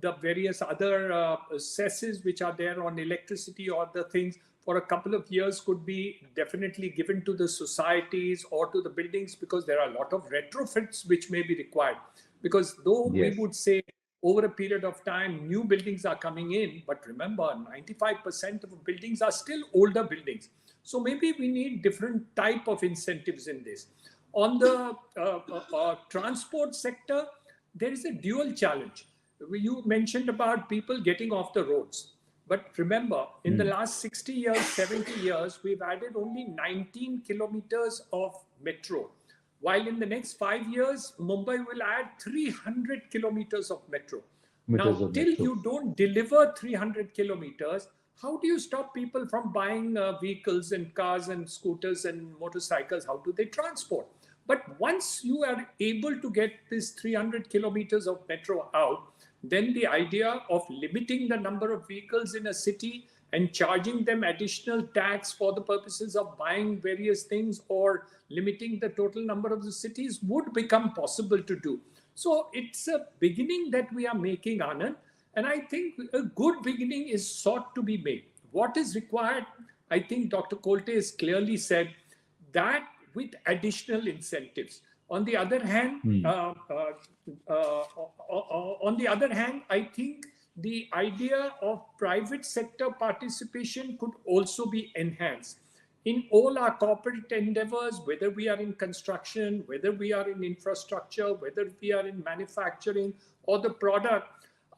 the various other cesses which are there on electricity or the things, for a couple of years could be definitely given to the societies or to the buildings, because there are a lot of retrofits which may be required. Because though we would say over a period of time, new buildings are coming in, but remember, 95% of buildings are still older buildings. So maybe we need different type of incentives in this. On the transport sector, there is a dual challenge. You mentioned about people getting off the roads. But remember, in the last 60 years, 70 years, we've added only 19 kilometers of metro. While in the next 5 years, Mumbai will add 300 kilometers of metro. Now, till you don't deliver 300 kilometers, how do you stop people from buying vehicles and cars and scooters and motorcycles? How do they transport? But once you are able to get this 300 kilometers of metro out, then the idea of limiting the number of vehicles in a city and charging them additional tax for the purposes of buying various things or limiting the total number of the cities would become possible to do. So it's a beginning that we are making, Anand. And I think a good beginning is sought to be made. What is required, I think Dr. Kolte has clearly said that with additional incentives. On the other hand, I think the idea of private sector participation could also be enhanced. in all our corporate endeavors, whether we are in construction, whether we are in infrastructure, whether we are in manufacturing or the product,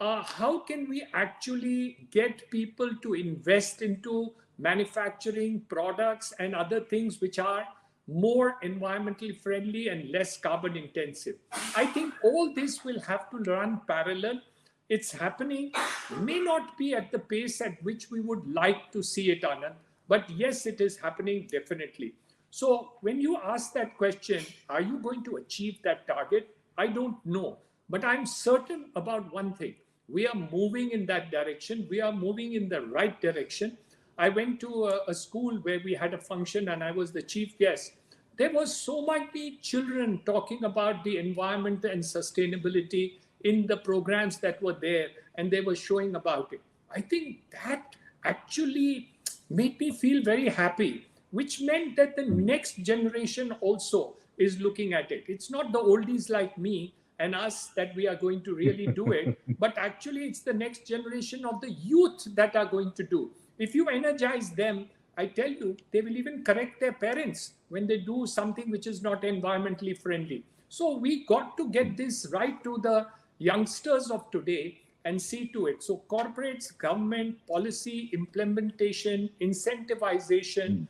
how can we actually get people to invest into manufacturing products and other things which are more environmentally friendly and less carbon intensive? I think all this will have to run parallel. It's happening, may not be at the pace at which we would like to see it, Anand, but yes, it is happening definitely. So when you ask that question, are you going to achieve that target? I don't know, but I'm certain about one thing. We are moving in that direction. We are moving in the right direction. I went to a school where we had a function and I was the chief guest. There was so many children talking about the environment and sustainability in the programs that were there, and they were showing about it. I think that actually made me feel very happy, which meant that the next generation also is looking at it. It's not the oldies like me and us that we are going to really do it, but actually it's the next generation of the youth that are going to do. If you energize them, I tell you, they will even correct their parents when they do something which is not environmentally friendly. So we got to get this right to the youngsters of today and see to it. So corporates, government, policy, implementation, incentivization,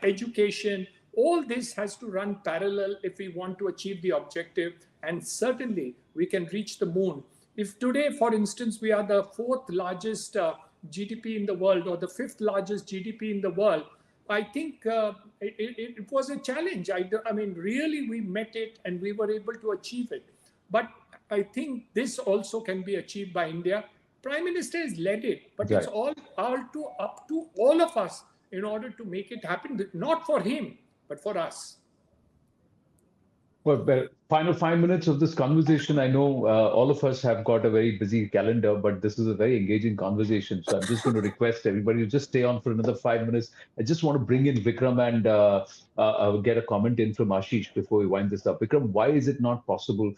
education, all this has to run parallel if we want to achieve the objective. And certainly we can reach the moon. If today, for instance, we are the fourth largest GDP in the world or the fifth largest GDP in the world, I think it was a challenge. I mean, really, we met it and we were able to achieve it. But I think this also can be achieved by India. Prime Minister has led it, but it's all up to all of us in order to make it happen, not for him, but for us. Well, final 5 minutes of this conversation. I know all of us have got a very busy calendar, but this is a very engaging conversation. So I'm just going to request everybody to just stay on for another 5 minutes. I just want to bring in Vikram and get a comment in from Ashish before we wind this up. Vikram, why is it not possible?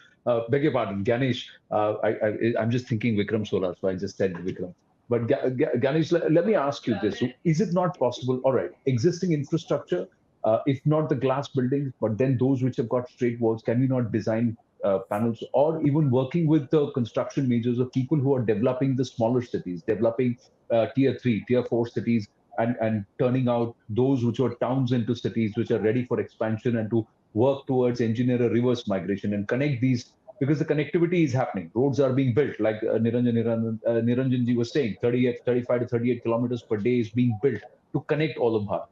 Beg your pardon, Ganesh. I'm just thinking Vikram Solar, so I just said Vikram. But Ganesh, let me ask you this. Is it not possible? All right, existing infrastructure, if not the glass buildings, but then those which have got straight walls, can we not design panels, or even working with the construction majors or people who are developing the smaller cities, developing tier 3, tier 4 cities, and turning out those which are towns into cities which are ready for expansion, and to work towards engineer a reverse migration and connect these, because the connectivity is happening. Roads are being built, like Niranjanji was saying, 35 to 38 kilometers per day is being built to connect all of Bharat.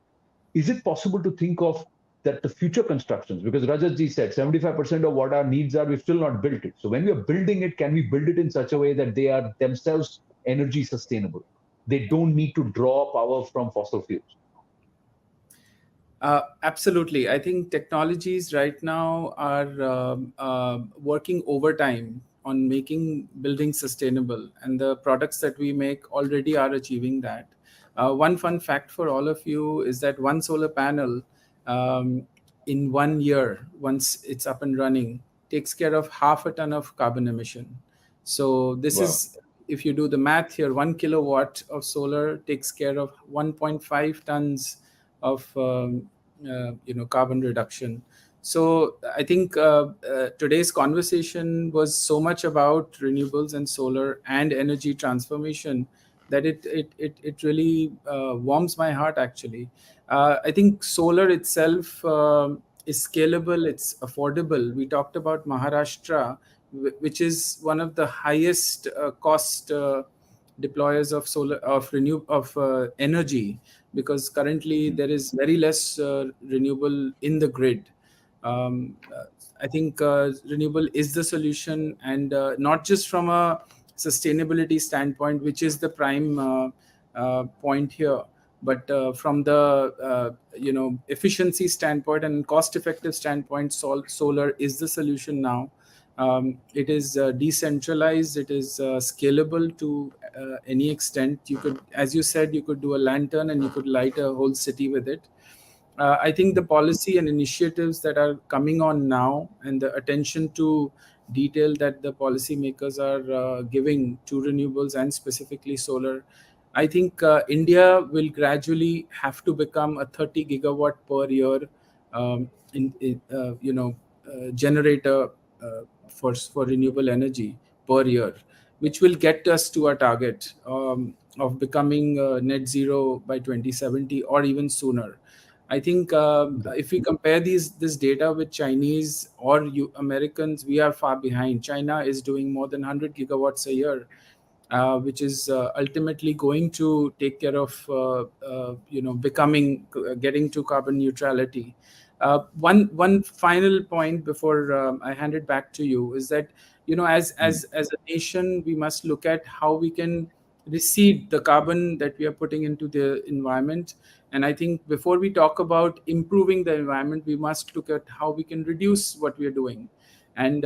Is it possible to think of that the future constructions, because Rajatji said 75% of what our needs are, we've still not built it. So when we are building it, can we build it in such a way that they are themselves energy sustainable? They don't need to draw power from fossil fuels. Absolutely. I think technologies right now are working overtime on making buildings sustainable, and the products that we make already are achieving that. One fun fact for all of you is that one solar panel in 1 year, once it's up and running, takes care of 0.5 ton of carbon emission. So this is, if you do the math here, 1 kilowatt of solar takes care of 1.5 tons of carbon reduction. So I think today's conversation was so much about renewables and solar and energy transformation that it really warms my heart, actually. I think solar itself is scalable, it's affordable. We talked about Maharashtra, which is one of the highest cost deployers of solar, of energy, because currently there is very less renewable in the grid. I think renewable is the solution, and not just from a sustainability standpoint, which is the prime point here, but from the efficiency standpoint and cost-effective standpoint, solar is the solution now. It is decentralized. It is scalable to any extent. You could, as you said, you could do a lantern and you could light a whole city with it. I think the policy and initiatives that are coming on now, and the attention to detail that the policymakers are giving to renewables and specifically solar, I think India will gradually have to become a 30 gigawatt per year generator for renewable energy per year, which will get us to our target of becoming net zero by 2070 or even sooner. I think if we compare this data with Chinese or Americans, we are far behind. China is doing more than 100 gigawatts a year, which is ultimately going to take care of getting to carbon neutrality. One final point before I hand it back to you is that, as a nation, we must look at how we can recede the carbon that we are putting into the environment. And I think before we talk about improving the environment, we must look at how we can reduce what we are doing. And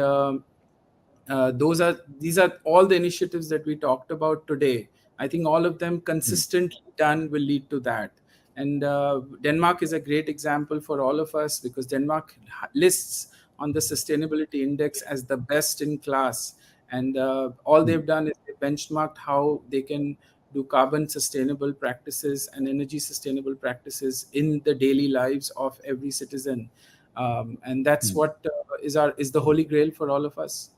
these are all the initiatives that we talked about today. I think all of them consistently done will lead to that. And Denmark is a great example for all of us, because Denmark lists on the sustainability index as the best in class. And all they've done is they benchmarked how they can do carbon sustainable practices and energy sustainable practices in the daily lives of every citizen. And that's what is the holy grail for all of us.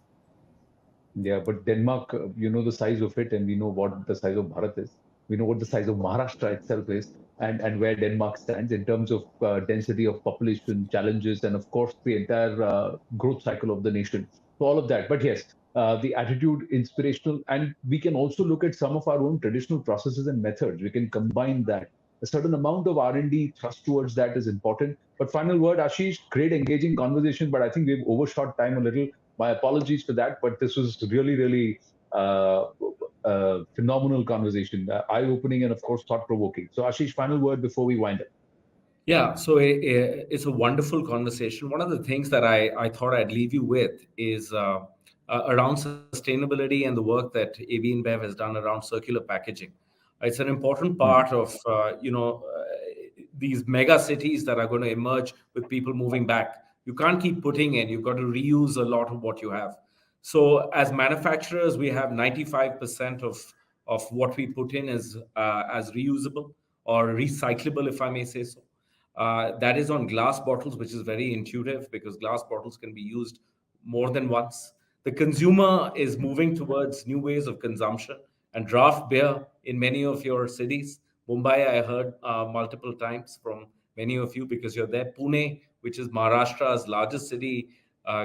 Yeah, but Denmark, you know the size of it, and we know what the size of Bharat is. We know what the size of Maharashtra itself is, and where Denmark stands in terms of density of population, challenges, and of course the entire growth cycle of the nation. So all of that. But yes, the attitude, inspirational, and we can also look at some of our own traditional processes and methods. We can combine that. A certain amount of R&D thrust towards that is important. But final word, Ashish, great engaging conversation, but I think we've overshot time a little. My apologies for that, but this was really, really phenomenal conversation, eye-opening and of course thought-provoking. So, Ashish, final word before we wind up. Yeah, so it's a wonderful conversation. One of the things that I thought I'd leave you with is around sustainability and the work that AB InBev has done around circular packaging. It's an important part of these mega cities that are going to emerge with people moving back. You can't keep putting in; you've got to reuse a lot of what you have. So, as manufacturers, we have 95% of what we put in as reusable or recyclable, if I may say so. That is on glass bottles, which is very intuitive because glass bottles can be used more than once. The consumer is moving towards new ways of consumption, and draft beer in many of your cities. Mumbai, I heard multiple times from many of you because you're there. Pune, which is Maharashtra's largest city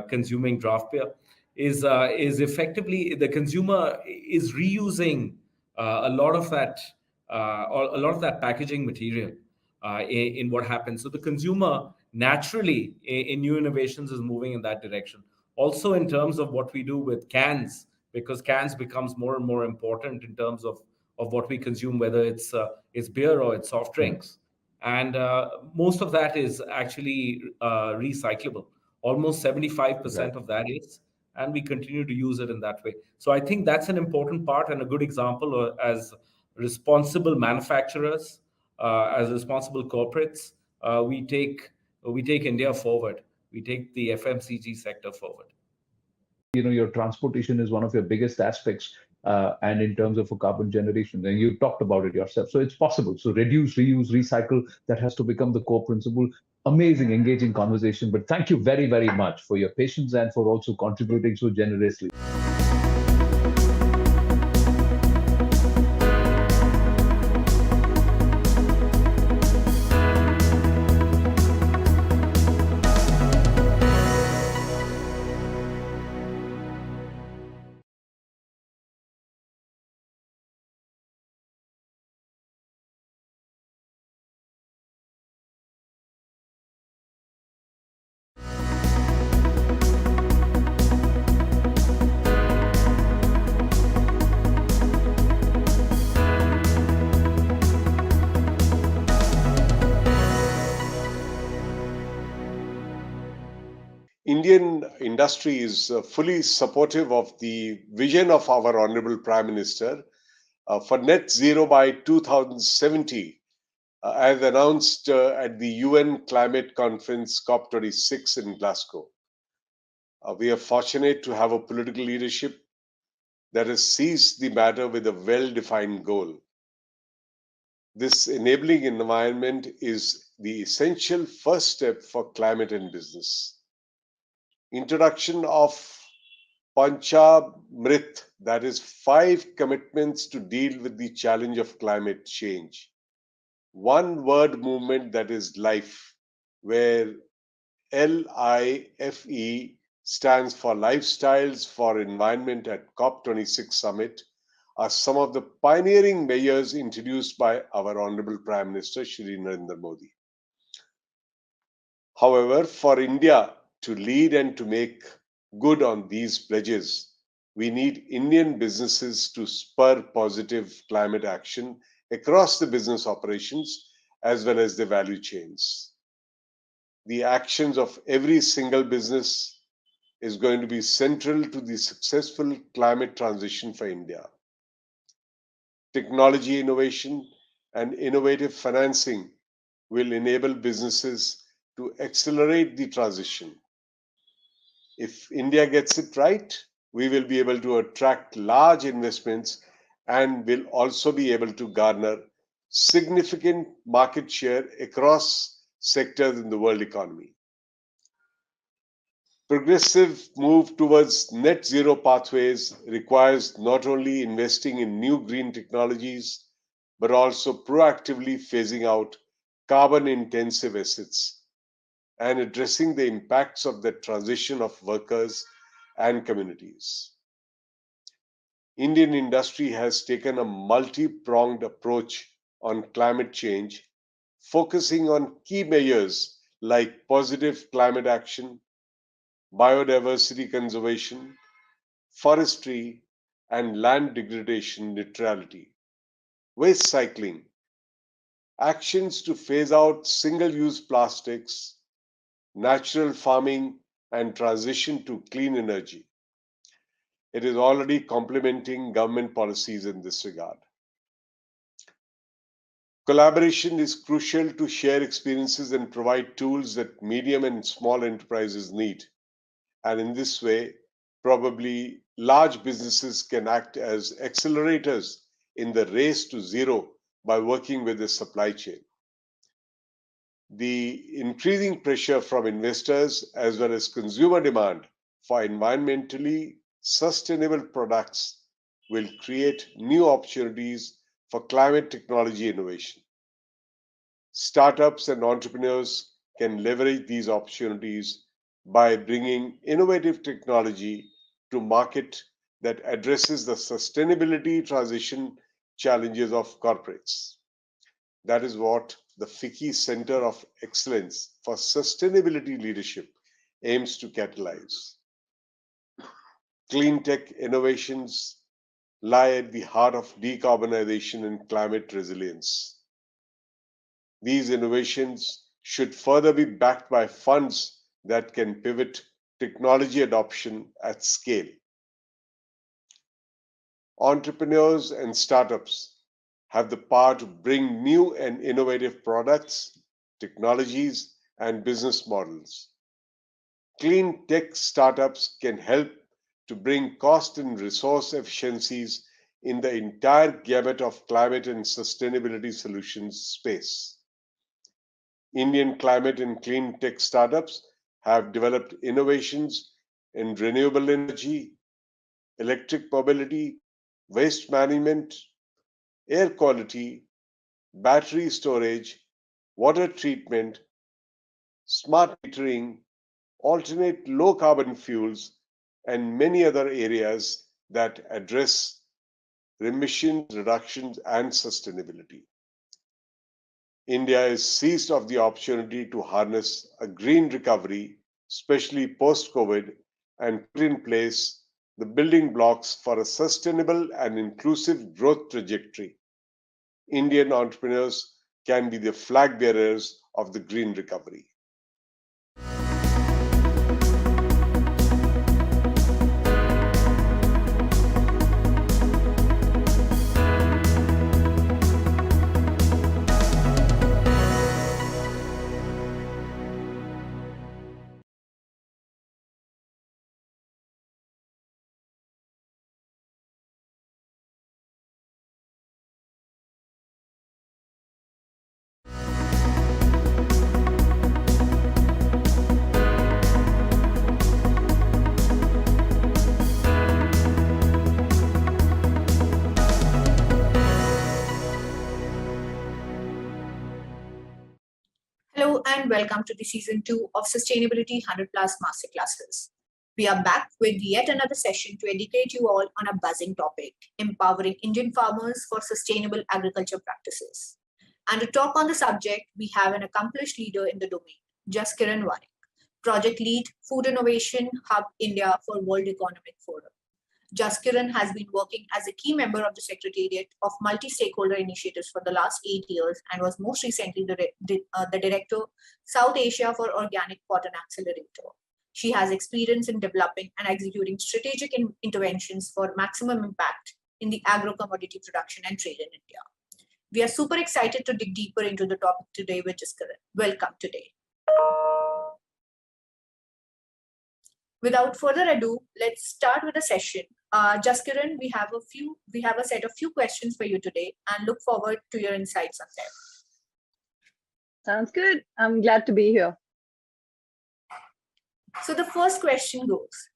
consuming draft beer, is effectively the consumer is reusing a lot of that packaging material in what happens. So the consumer naturally in new innovations is moving in that direction. Also in terms of what we do with cans, because cans becomes more and more important in terms of what we consume, whether it's beer or it's soft drinks. And most of that is actually recyclable. Almost 75% of that is, and we continue to use it in that way. So I think that's an important part and a good example as responsible manufacturers, as responsible corporates, we take India forward. We take the FMCG sector forward. You know, your transportation is one of your biggest aspects, and in terms of a carbon generation, and you talked about it yourself. So it's possible. So reduce, reuse, recycle. That has to become the core principle. Amazing, engaging conversation. But thank you very, very much for your patience and for also contributing so generously. Indian industry is fully supportive of the vision of our Honorable Prime Minister for net zero by 2070, as announced at the UN Climate Conference COP26 in Glasgow. We are fortunate to have a political leadership that has seized the matter with a well-defined goal. This enabling environment is the essential first step for climate and business. Introduction of Panchamrit, that is 5 commitments to deal with the challenge of climate change. One word movement, that is life, where LIFE stands for Lifestyles for Environment at COP26 Summit, are some of the pioneering measures introduced by our Honorable Prime Minister Shri Narendra Modi. However, for India to lead and to make good on these pledges, we need Indian businesses to spur positive climate action across the business operations as well as the value chains. The actions of every single business is going to be central to the successful climate transition for India. Technology innovation and innovative financing will enable businesses to accelerate the transition. If India gets it right, we will be able to attract large investments and will also be able to garner significant market share across sectors in the world economy. Progressive move towards net zero pathways requires not only investing in new green technologies, but also proactively phasing out carbon intensive assets and addressing the impacts of the transition of workers and communities. Indian industry has taken a multi-pronged approach on climate change, focusing on key measures like positive climate action, biodiversity conservation, forestry, and land degradation neutrality, waste cycling, actions to phase out single-use plastics, natural farming, and transition to clean energy. It is already complementing government policies in this regard. Collaboration is crucial to share experiences and provide tools that medium and small enterprises need. And in this way, probably large businesses can act as accelerators in the race to zero by working with the supply chain. The increasing pressure from investors as well as consumer demand for environmentally sustainable products will create new opportunities for climate technology innovation. Startups and entrepreneurs can leverage these opportunities by bringing innovative technology to market that addresses the sustainability transition challenges of corporates. That is what the FICCI Center of Excellence for Sustainability Leadership aims to catalyze. Clean tech innovations lie at the heart of decarbonization and climate resilience. These innovations should further be backed by funds that can pivot technology adoption at scale. Entrepreneurs and startups have the power to bring new and innovative products, technologies, and business models. Clean tech startups can help to bring cost and resource efficiencies in the entire gamut of climate and sustainability solutions space. Indian climate and clean tech startups have developed innovations in renewable energy, electric mobility, waste management, air quality, battery storage, water treatment, smart metering, alternate low carbon fuels, and many other areas that address emissions reductions and sustainability. India is seized of the opportunity to harness a green recovery, especially post-COVID, and put in place the building blocks for a sustainable and inclusive growth trajectory. Indian entrepreneurs can be the flag bearers of the green recovery. Hello and welcome to the season 2 of Sustainability 100 Plus Masterclasses. We are back with yet another session to educate you all on a buzzing topic, empowering Indian farmers for sustainable agriculture practices. And to talk on the subject, we have an accomplished leader in the domain, Jaskiran Warik, Project Lead, Food Innovation Hub India for World Economic Forum. Jaskiran has been working as a key member of the Secretariat of Multi-Stakeholder Initiatives for the last 8 years and was most recently the Director, South Asia for Organic Cotton Accelerator. She has experience in developing and executing strategic interventions for maximum impact in the agro-commodity production and trade in India. We are super excited to dig deeper into the topic today with Jaskiran. Welcome today. Without further ado, let's start with the session. Jaskiran, we have a set of few questions for you today and look forward to your insights on them. Sounds good. I'm glad to be here. So the first question goes,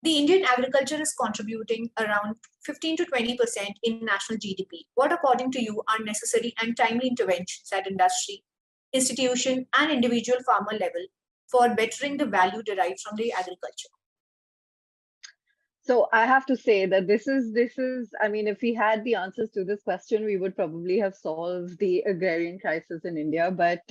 the Indian agriculture is contributing around 15 to 20% in national GDP. What, according to you, are necessary and timely interventions at industry, institution, and individual farmer level for bettering the value derived from the agriculture? So I have to say that this is, I mean, if we had the answers to this question, we would probably have solved the agrarian crisis in India. But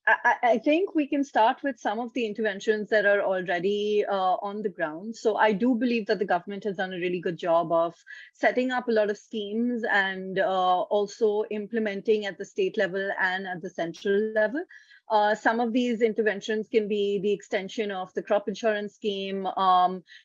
I think we can start with some of the interventions that are already on the ground. So I do believe that the government has done a really good job of setting up a lot of schemes and also implementing at the state level and at the central level. Some of these interventions can be the extension of the crop insurance scheme.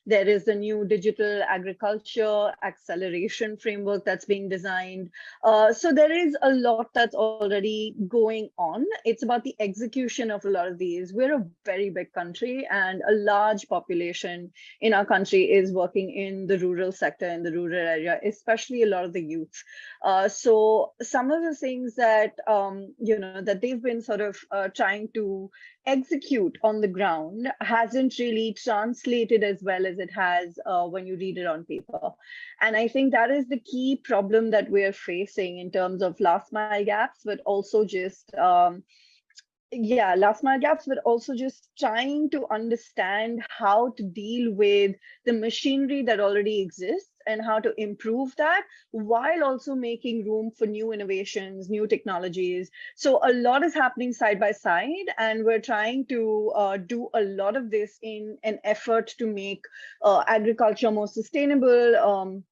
There is a new digital agriculture acceleration framework that's being designed. So there is a lot that's already going on. It's about the execution of a lot of these. We're a very big country and a large population in our country is working in the rural sector, in the rural area, especially a lot of the youth. So some of the things that, that they've been sort of trying to execute on the ground hasn't really translated as well as it has when you read it on paper. And I think that is the key problem that we're facing in terms of last mile gaps, but also just last mile gaps, but also just trying to understand how to deal with the machinery that already exists and how to improve that while also making room for new innovations, new technologies. So a lot is happening side by side, and we're trying to do a lot of this in an effort to make agriculture more sustainable,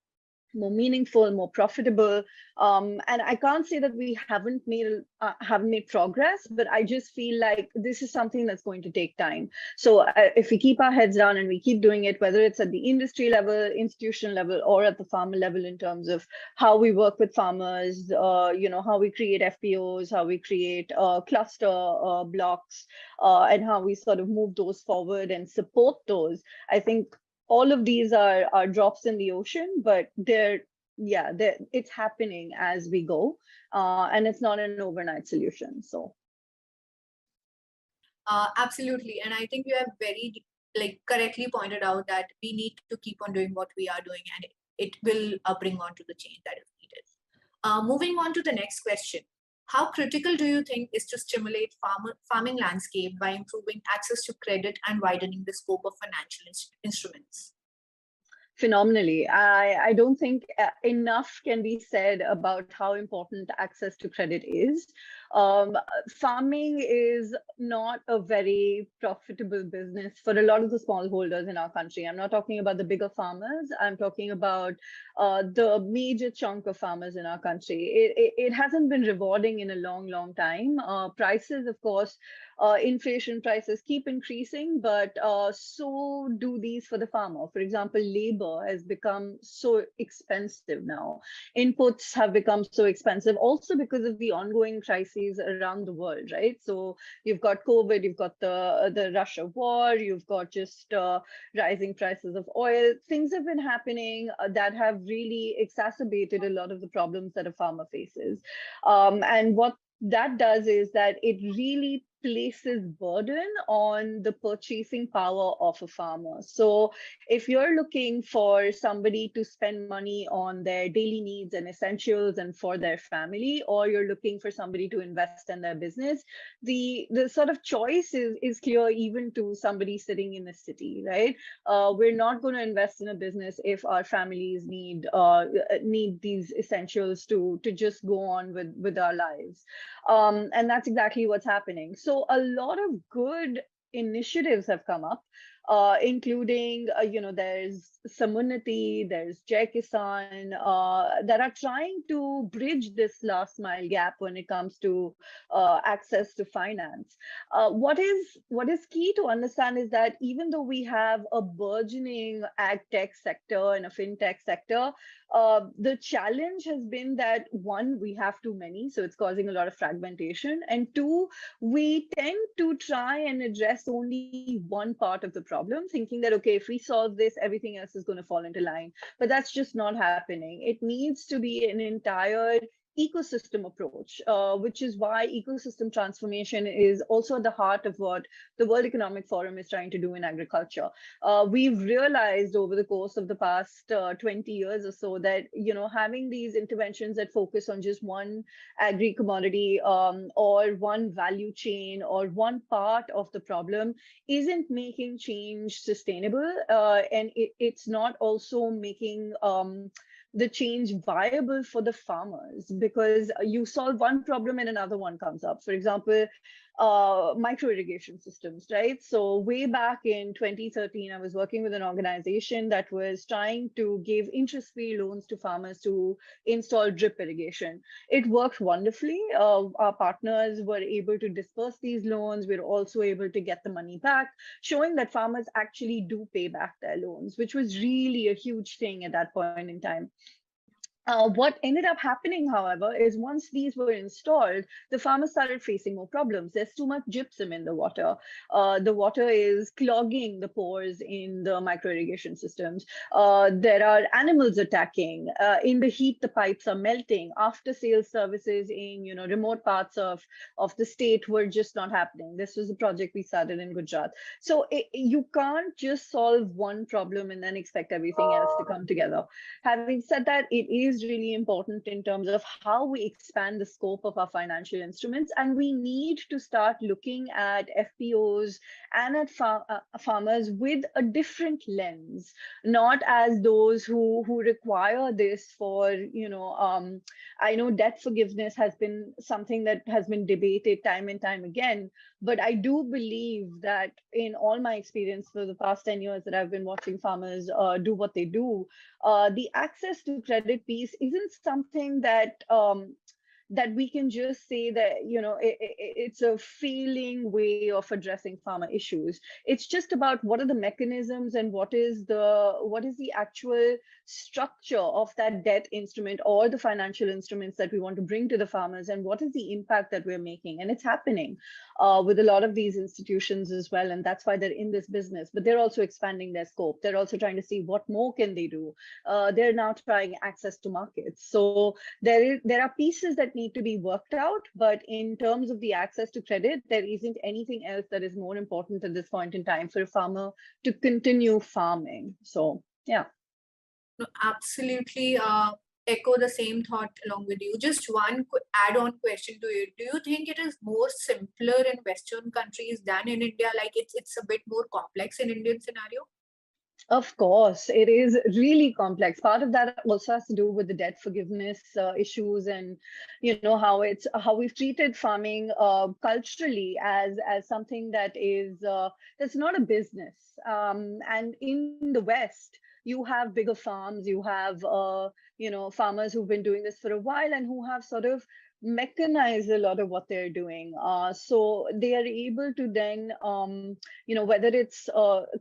more meaningful, more profitable. And I can't say that we haven't made progress, but I just feel like this is something that's going to take time. So if we keep our heads down and we keep doing it, whether it's at the industry level, institutional level, or at the farmer level in terms of how we work with farmers, how we create FPOs, how we create cluster blocks, and how we sort of move those forward and support those, I think all of these are drops in the ocean, but it's happening as we go, and it's not an overnight solution. So, absolutely, and I think you have very correctly pointed out that we need to keep on doing what we are doing, and it will bring on to the change that is needed. Moving on to the next question. How critical do you think is to stimulate farming landscape by improving access to credit and widening the scope of financial instruments? Phenomenally. I don't think enough can be said about how important access to credit is. Farming is not a very profitable business for a lot of the smallholders in our country. I'm not talking about the bigger farmers. I'm talking about the major chunk of farmers in our country. It hasn't been rewarding in a long, long time. Prices, of course, inflation prices keep increasing, but so do these for the farmer. For example, labor has become so expensive now. Inputs have become so expensive also because of the ongoing crises around the world, right? So you've got COVID, you've got the Russia war, you've got just rising prices of oil. Things have been happening that have really exacerbated a lot of the problems that a farmer faces. And what that does is that it really places burden on the purchasing power of a farmer. So if you're looking for somebody to spend money on their daily needs and essentials and for their family, or you're looking for somebody to invest in their business, the sort of choice is clear even to somebody sitting in a city, right? We're not going to invest in a business if our families need these essentials to just go on with our lives. And that's exactly what's happening. So a lot of good initiatives have come up, including, there's Samunati, there's Jai Kisan, that are trying to bridge this last mile gap when it comes to access to finance. What is key to understand is that even though we have a burgeoning ag tech sector and a fintech sector, the challenge has been that, one, we have too many, so it's causing a lot of fragmentation, and two, we tend to try and address only one part of the problem, thinking that, okay, if we solve this, everything else is going to fall into line. But that's just not happening. It needs to be an entire ecosystem approach, which is why ecosystem transformation is also at the heart of what the World Economic Forum is trying to do in agriculture. We've realized over the course of the past 20 years or so that, having these interventions that focus on just one agri commodity or one value chain or one part of the problem isn't making change sustainable, and it's not also making the change viable for the farmers, because you solve one problem and another one comes up. For example, micro irrigation systems, right? So way back in 2013, I was working with an organization that was trying to give interest-free loans to farmers to install drip irrigation. It worked wonderfully. Our partners were able to disperse these loans. We were also able to get the money back, showing that farmers actually do pay back their loans, which was really a huge thing at that point in time. What ended up happening, however, is once these were installed, the farmers started facing more problems. There's too much gypsum in the water. The water is clogging the pores in the micro irrigation systems. There are animals attacking. In the heat, the pipes are melting. After sales services in remote parts of the state were just not happening. This was a project we started in Gujarat. So you can't just solve one problem and then expect everything else to come together. Having said that, it is really important in terms of how we expand the scope of our financial instruments, and we need to start looking at FPOs and at farmers with a different lens, not as those who require this for, I know debt forgiveness has been something that has been debated time and time again, but I do believe that in all my experience for the past 10 years that I've been watching farmers do what they do, the access to credit piece isn't something that that we can just say that it's a failing way of addressing farmer issues. It's just about what are the mechanisms and what is the actual structure of that debt instrument or the financial instruments that we want to bring to the farmers, and what is the impact that we're making. And it's happening with a lot of these institutions as well, and that's why they're in this business. But they're also expanding their scope. They're also trying to see what more can they do. They're now trying access to markets. So there are pieces that need to be worked out, but in terms of the access to credit, there isn't anything else that is more important at this point in time for a farmer to continue farming. So yeah. No, absolutely. Echo the same thought along with you. Just one add-on question to it. Do you think it is more simpler in Western countries than in India? Like it's a bit more complex in Indian scenario? Of course, it is really complex. Part of that also has to do with the debt forgiveness issues, and how we've treated farming culturally as something that is that's not a business. And in the West, you have bigger farms, you have farmers who've been doing this for a while and who have sort of mechanize a lot of what they're doing, so they are able to then whether it's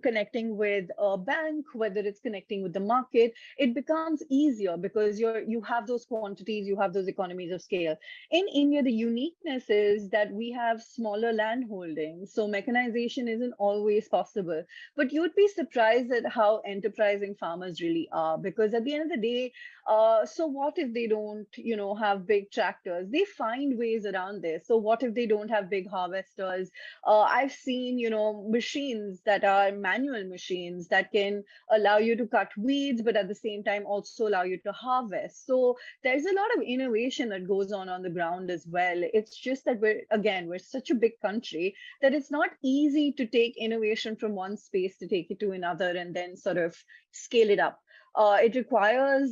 connecting with a bank, whether it's connecting with the market, it becomes easier because you have those quantities, you have those economies of scale. In India, the uniqueness is that we have smaller land holdings, so mechanization isn't always possible. But you'd be surprised at how enterprising farmers really are, because at the end of the day, so what if they don't have big tractors? they find ways around this. So what if they don't have big harvesters? I've seen, machines that are manual machines that can allow you to cut weeds, but at the same time also allow you to harvest. So there's a lot of innovation that goes on the ground as well. It's just that we're such a big country that it's not easy to take innovation from one space to take it to another and then sort of scale it up. It requires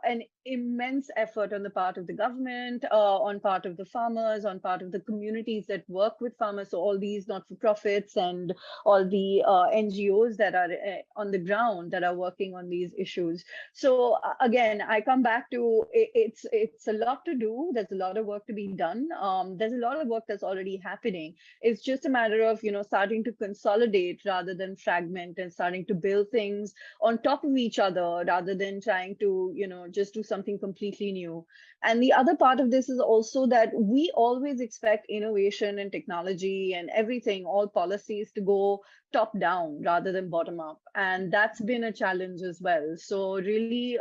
an immense effort on the part of the government, on part of the farmers, on part of the communities that work with farmers. So all these not-for-profits and all the NGOs that are on the ground that are working on these issues. So again, I come back to it's a lot to do. There's a lot of work to be done. There's a lot of work that's already happening. It's just a matter of starting to consolidate rather than fragment, and starting to build things on top of each other rather than trying to just do something completely new. And the other part of this is also that we always expect innovation and technology and everything, all policies, to go top down rather than bottom up, and that's been a challenge as well. So really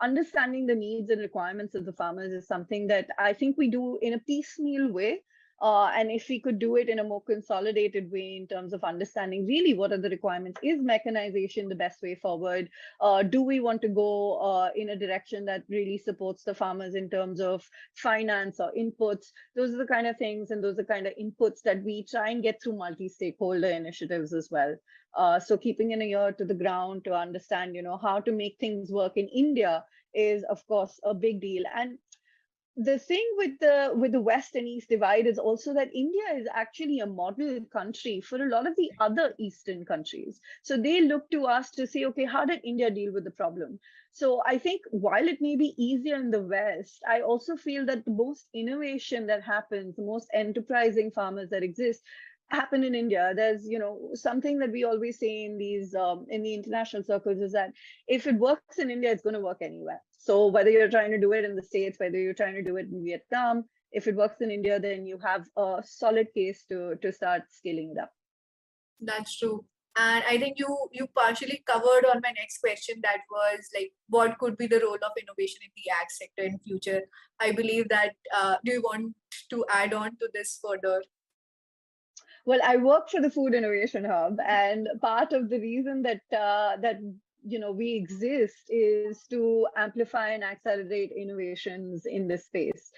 understanding the needs and requirements of the farmers is something that I think we do in a piecemeal way. And if we could do it in a more consolidated way in terms of understanding really what are the requirements, is mechanization the best way forward? Do we want to go in a direction that really supports the farmers in terms of finance or inputs? Those are the kind of things and those are the kind of inputs that we try and get through multi-stakeholder initiatives as well. So keeping an ear to the ground to understand, how to make things work in India is, of course, a big deal. And the thing with the West and East divide is also that India is actually a model country for a lot of the other Eastern countries. So they look to us to say, okay, how did India deal with the problem? So I think while it may be easier in the West, I also feel that the most innovation that happens, the most enterprising farmers that exist, happen in India. There's, something that we always say in these in the international circles is that if it works in India, it's going to work anywhere. So whether you're trying to do it in the States, whether you're trying to do it in Vietnam, if it works in India, then you have a solid case to start scaling it up. That's true. And I think you partially covered on my next question, that was like, what could be the role of innovation in the ag sector in future? I believe that, do you want to add on to this further? Well, I work for the Food Innovation Hub, and part of the reason that we exist is to amplify and accelerate innovations in this space.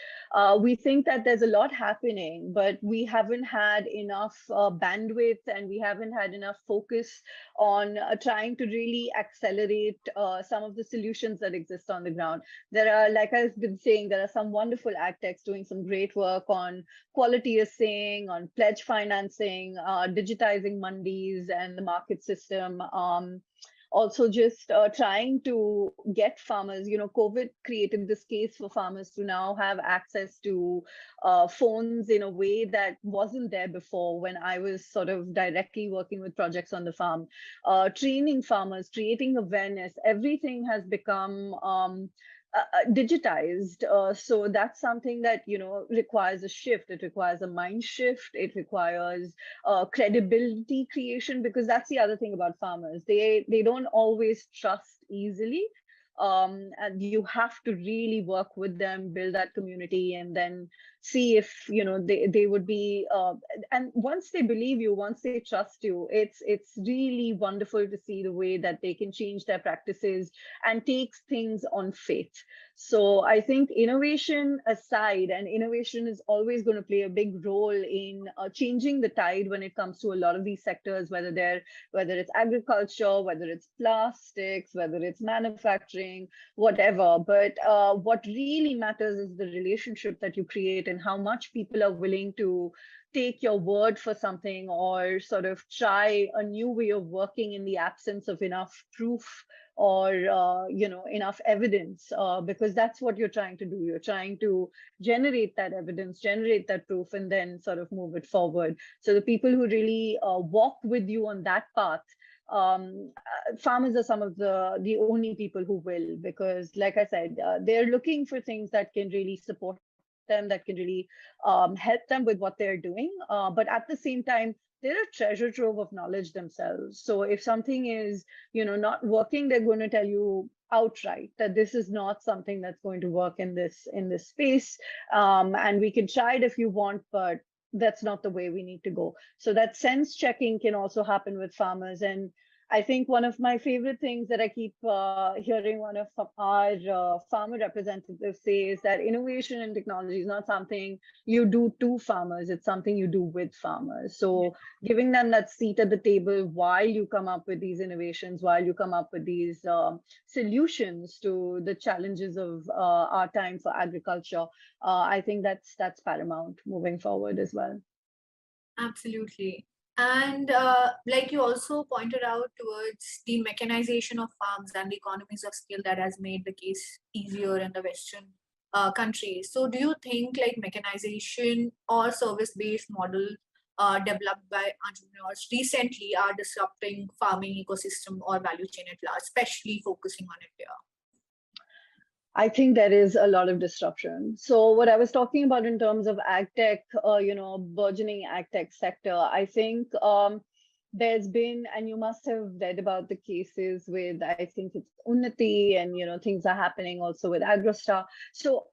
We think that there's a lot happening, but we haven't had enough bandwidth, and we haven't had enough focus on trying to really accelerate some of the solutions that exist on the ground. There are, like I've been saying, there are some wonderful ag techs doing some great work on quality assaying, on pledge financing, digitizing mandis and the market system. Also just trying to get farmers, COVID created this case for farmers to now have access to phones in a way that wasn't there before when I was sort of directly working with projects on the farm. Training farmers, creating awareness, everything has become digitized. So that's something that, requires a shift. It requires a mind shift. It requires credibility creation, because that's the other thing about farmers. They don't always trust easily. And you have to really work with them, build that community, and then see if they would be and once they believe you, once they trust you, it's really wonderful to see the way that they can change their practices and take things on faith. So I think innovation aside, and innovation is always going to play a big role in changing the tide when it comes to a lot of these sectors, whether it's agriculture, whether it's plastics, whether it's manufacturing, whatever. But what really matters is the relationship that you create and how much people are willing to take your word for something, or sort of try a new way of working in the absence of enough proof or enough evidence, because that's what you're trying to do. You're trying to generate that evidence, generate that proof, and then sort of move it forward. So the people who really walk with you on that path, farmers are some of the only people who will, because like I said, they're looking for things that can really support them, that can really help them with what they're doing. But at the same time, they're a treasure trove of knowledge themselves. So if something is, not working, they're going to tell you outright that this is not something that's going to work in this space, and we can try it if you want, but that's not the way we need to go. So that sense checking can also happen with farmers. And I think one of my favorite things that I keep hearing one of our farmer representatives say is that innovation and technology is not something you do to farmers, it's something you do with farmers. So giving them that seat at the table while you come up with these innovations, while you come up with these solutions to the challenges of our time for agriculture, I think that's paramount moving forward as well. Absolutely. And like you also pointed out towards the mechanization of farms and the economies of scale that has made the case easier in the Western countries. So do you think like mechanization or service-based model developed by entrepreneurs recently are disrupting farming ecosystem or value chain at large, especially focusing on India? I think there is a lot of disruption. So what I was talking about in terms of ag tech, burgeoning ag tech sector, I think there's been, and you must have read about the cases with, I think it's Unnati, and things are happening also with Agrostar. So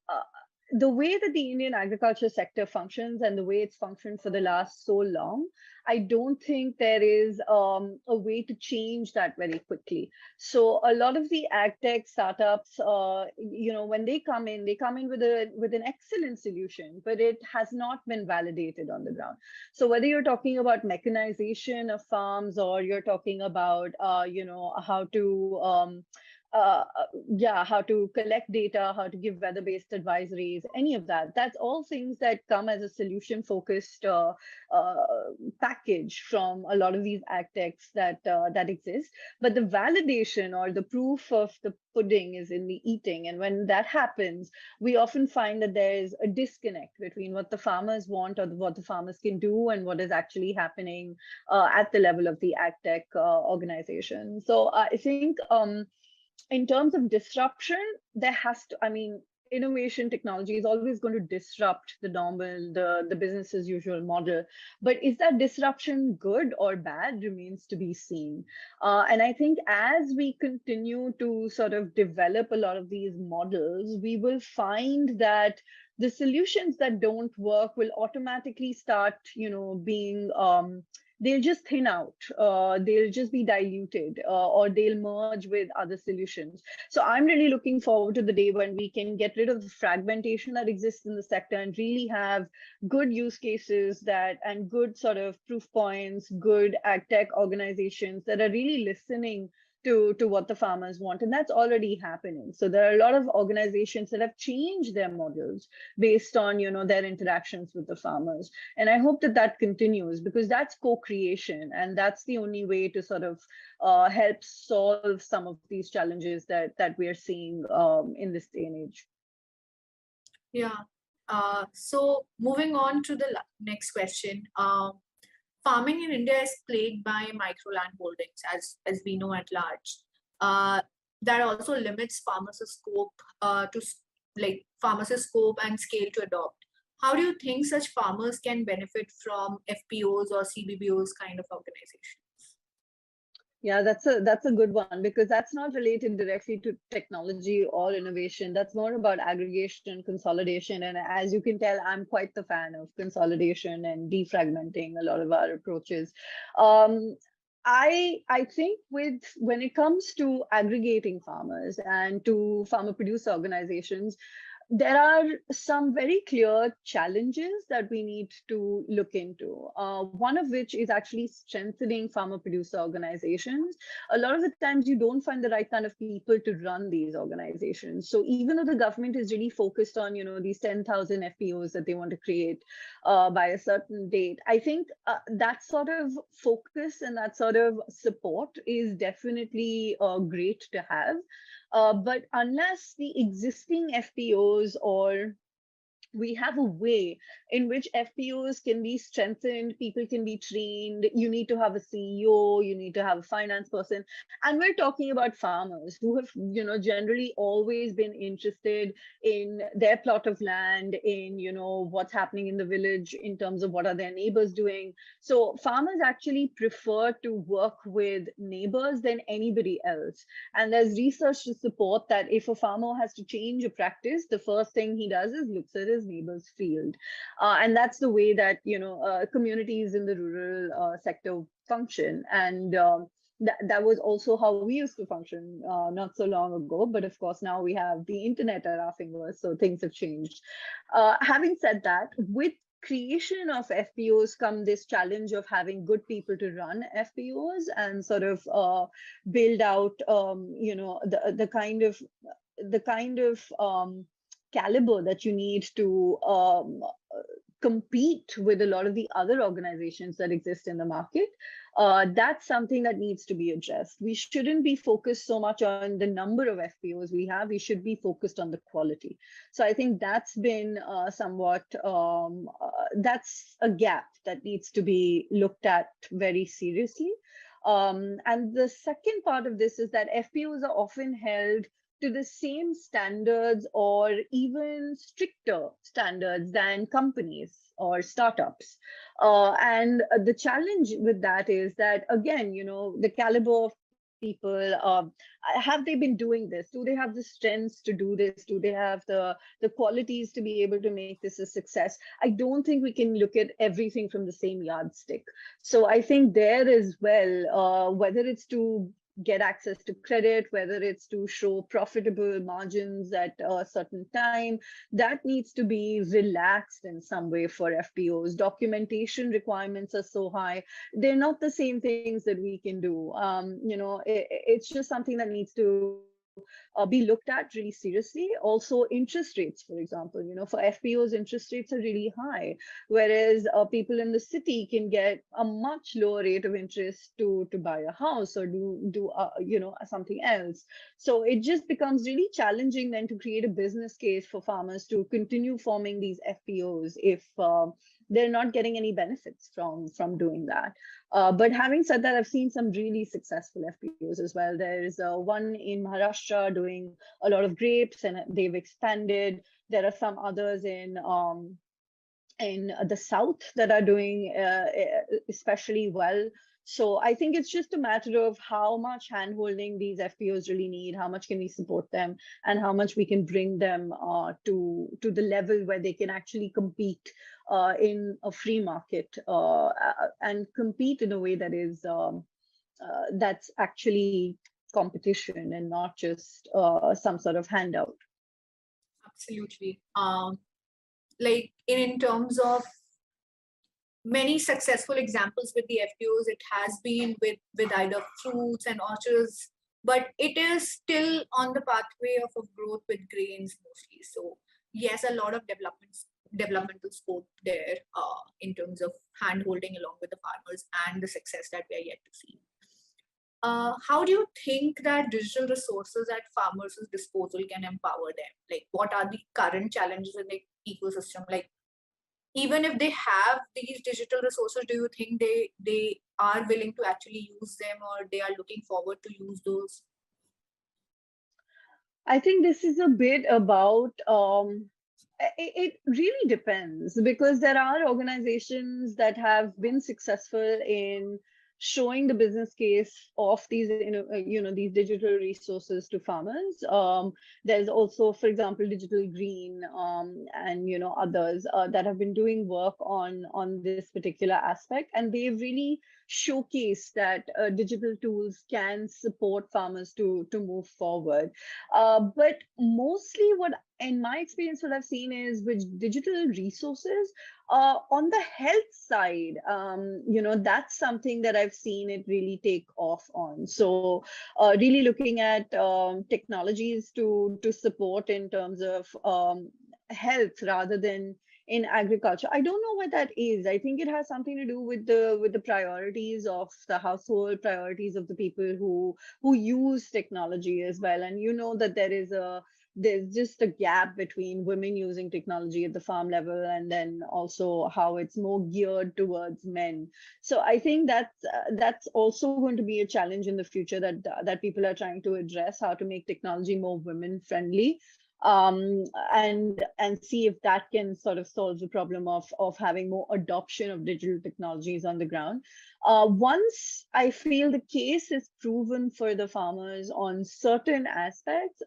the way that the Indian agriculture sector functions and the way it's functioned for the last so long, I don't think there is a way to change that very quickly. So a lot of the ag tech startups, when they come in with an excellent solution, but it has not been validated on the ground. So whether you're talking about mechanization of farms, or you're talking about how to collect data, how to give weather-based advisories, any of that. That's all things that come as a solution-focused package from a lot of these ag techs that exist. But the validation or the proof of the pudding is in the eating. And when that happens, we often find that there is a disconnect between what the farmers want or what the farmers can do and what is actually happening at the level of the ag tech organization. So I think in terms of disruption, there has to, innovation technology is always going to disrupt the normal, the business as usual model. But is that disruption good or bad remains to be seen. And I think as we continue to sort of develop a lot of these models, we will find that the solutions that don't work will automatically start, being they'll just thin out, they'll just be diluted, or they'll merge with other solutions. So I'm really looking forward to the day when we can get rid of the fragmentation that exists in the sector and really have good use cases and good sort of proof points, good ag tech organizations that are really listening to what the farmers want. And that's already happening. So there are a lot of organizations that have changed their models based on, their interactions with the farmers. And I hope that continues, because that's co-creation. And that's the only way to sort of help solve some of these challenges that we are seeing in this day and age. Yeah. So moving on to the next question. Farming in India is plagued by microland holdings, as we know at large. That also limits farmers' scope and scale to adopt. How do you think such farmers can benefit from FPOs or CBBOs kind of organizations? Yeah, that's a good one, because that's not related directly to technology or innovation. That's more about aggregation, consolidation. And as you can tell, I'm quite the fan of consolidation and defragmenting a lot of our approaches. I think when it comes to aggregating farmers and to farmer producer organizations, there are some very clear challenges that we need to look into. One of which is actually strengthening farmer producer organizations. A lot of the times you don't find the right kind of people to run these organizations. So even though the government is really focused on, these 10,000 FPOs that they want to create by a certain date, I think that sort of focus and that sort of support is definitely great to have. But unless the existing FPOs or we have a way in which FPOs can be strengthened, people can be trained. You need to have a CEO, you need to have a finance person. And we're talking about farmers who have, generally always been interested in their plot of land, in, what's happening in the village in terms of what are their neighbors doing. So farmers actually prefer to work with neighbors than anybody else. And there's research to support that if a farmer has to change a practice, the first thing he does is looks at his neighbor's field. And that's the way that, communities in the rural sector function. And that was also how we used to function not so long ago. But of course, now we have the internet at our fingers, so things have changed. Having said that, with creation of FPOs come this challenge of having good people to run FPOs and sort of build out, the kind of caliber that you need to compete with a lot of the other organizations that exist in the market. That's something that needs to be addressed. We shouldn't be focused so much on the number of FPOs we have. We should be focused on the quality. So I think that's been somewhat, that's a gap that needs to be looked at very seriously. And the second part of this is that FPOs are often held to the same standards or even stricter standards than companies or startups. And the challenge with that is that, again, the caliber of people, have they been doing this? Do they have the strengths to do this? Do they have the qualities to be able to make this a success? I don't think we can look at everything from the same yardstick. So I think there as well, whether it's to get access to credit, whether it's to show profitable margins at a certain time, that needs to be relaxed in some way for FPOs. Documentation requirements are so high. They're not the same things that we can do. It's just something that needs to be looked at really seriously. Also, interest rates, for example, for FPOs, interest rates are really high, whereas people in the city can get a much lower rate of interest to buy a house or do something else. So it just becomes really challenging then to create a business case for farmers to continue forming these FPOs if they're not getting any benefits from doing that. But having said that, I've seen some really successful FPOs as well. There's one in Maharashtra doing a lot of grapes, and they've expanded. There are some others in the south that are doing especially well. So I think it's just a matter of how much handholding these FPOs really need, how much can we support them, and how much we can bring them to the level where they can actually compete in a free market and compete in a way that is that's actually competition and not just some sort of handout. Absolutely. Like in terms of many successful examples with the FPOs, it has been with either fruits and orchards, but it is still on the pathway of growth with grains mostly. So yes, a lot of developmental scope there in terms of hand-holding along with the farmers and the success that we are yet to see. How do you think that digital resources at farmers' disposal can empower them? Like, what are the current challenges in the ecosystem? Like, even if they have these digital resources, do you think they are willing to actually use them, or they are looking forward to use those? I think this is a bit about, it really depends, because there are organizations that have been successful in showing the business case of these, these digital resources to farmers. There's also, for example, Digital Green and others that have been doing work on this particular aspect, and they've really showcased that digital tools can support farmers to move forward. But mostly, what in my experience, what I've seen is with digital resources, on the health side, that's something that I've seen it really take off on. So really looking at technologies to support in terms of health rather than in agriculture. I don't know what that is. I think it has something to do with the priorities of the household, priorities of the people who use technology as well. And that there is a there's just a gap between women using technology at the farm level and then also how it's more geared towards men. So I think that's also going to be a challenge in the future that people are trying to address, how to make technology more women friendly, and see if that can sort of solve the problem of having more adoption of digital technologies on the ground. Once I feel the case is proven for the farmers on certain aspects,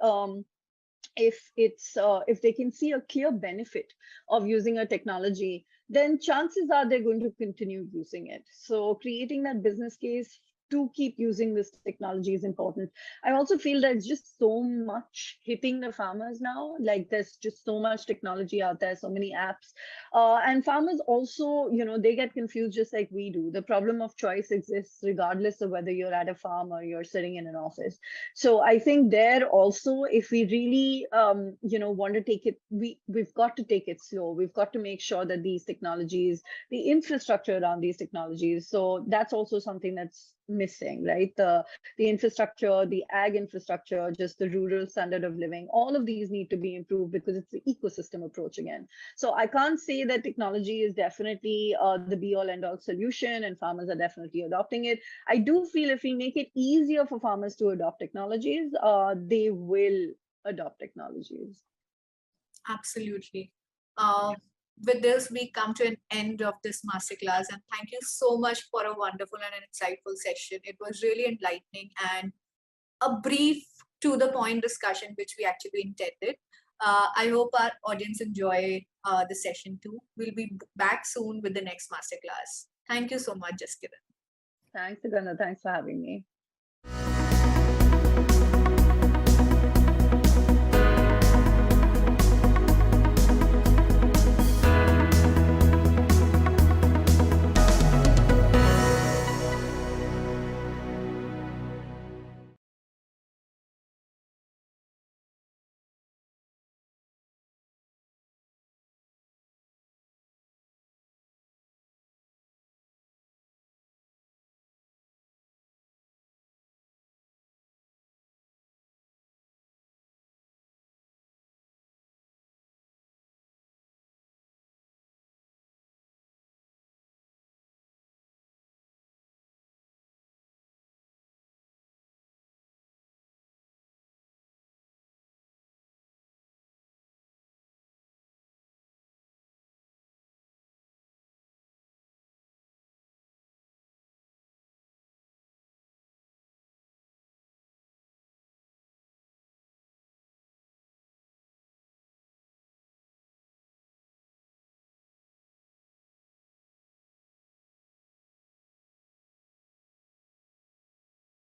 if they can see a clear benefit of using a technology, then chances are they're going to continue using it. So creating that business case to keep using this technology is important. I also feel there's just so much hitting the farmers now. Like there's just so much technology out there, so many apps. And farmers also, they get confused just like we do. The problem of choice exists regardless of whether you're at a farm or you're sitting in an office. So I think there also, if we really, want to take it, we've got to take it slow. We've got to make sure that these technologies, the infrastructure around these technologies, so that's also something that's missing, right? The infrastructure, the ag infrastructure, just the rural standard of living, all of these need to be improved because it's the ecosystem approach again. So I can't say that technology is definitely the be all end all solution and farmers are definitely adopting it. I do feel if we make it easier for farmers to adopt technologies, they will adopt technologies. Absolutely. With this, we come to an end of this masterclass, and thank you so much for a wonderful and an insightful session. It was really enlightening and a brief, to the point discussion, which we actually intended. I hope our audience enjoy the session too. We'll be back soon with the next masterclass. Thank you so much, Jaskiran. Thanks, Agana. Thanks for having me.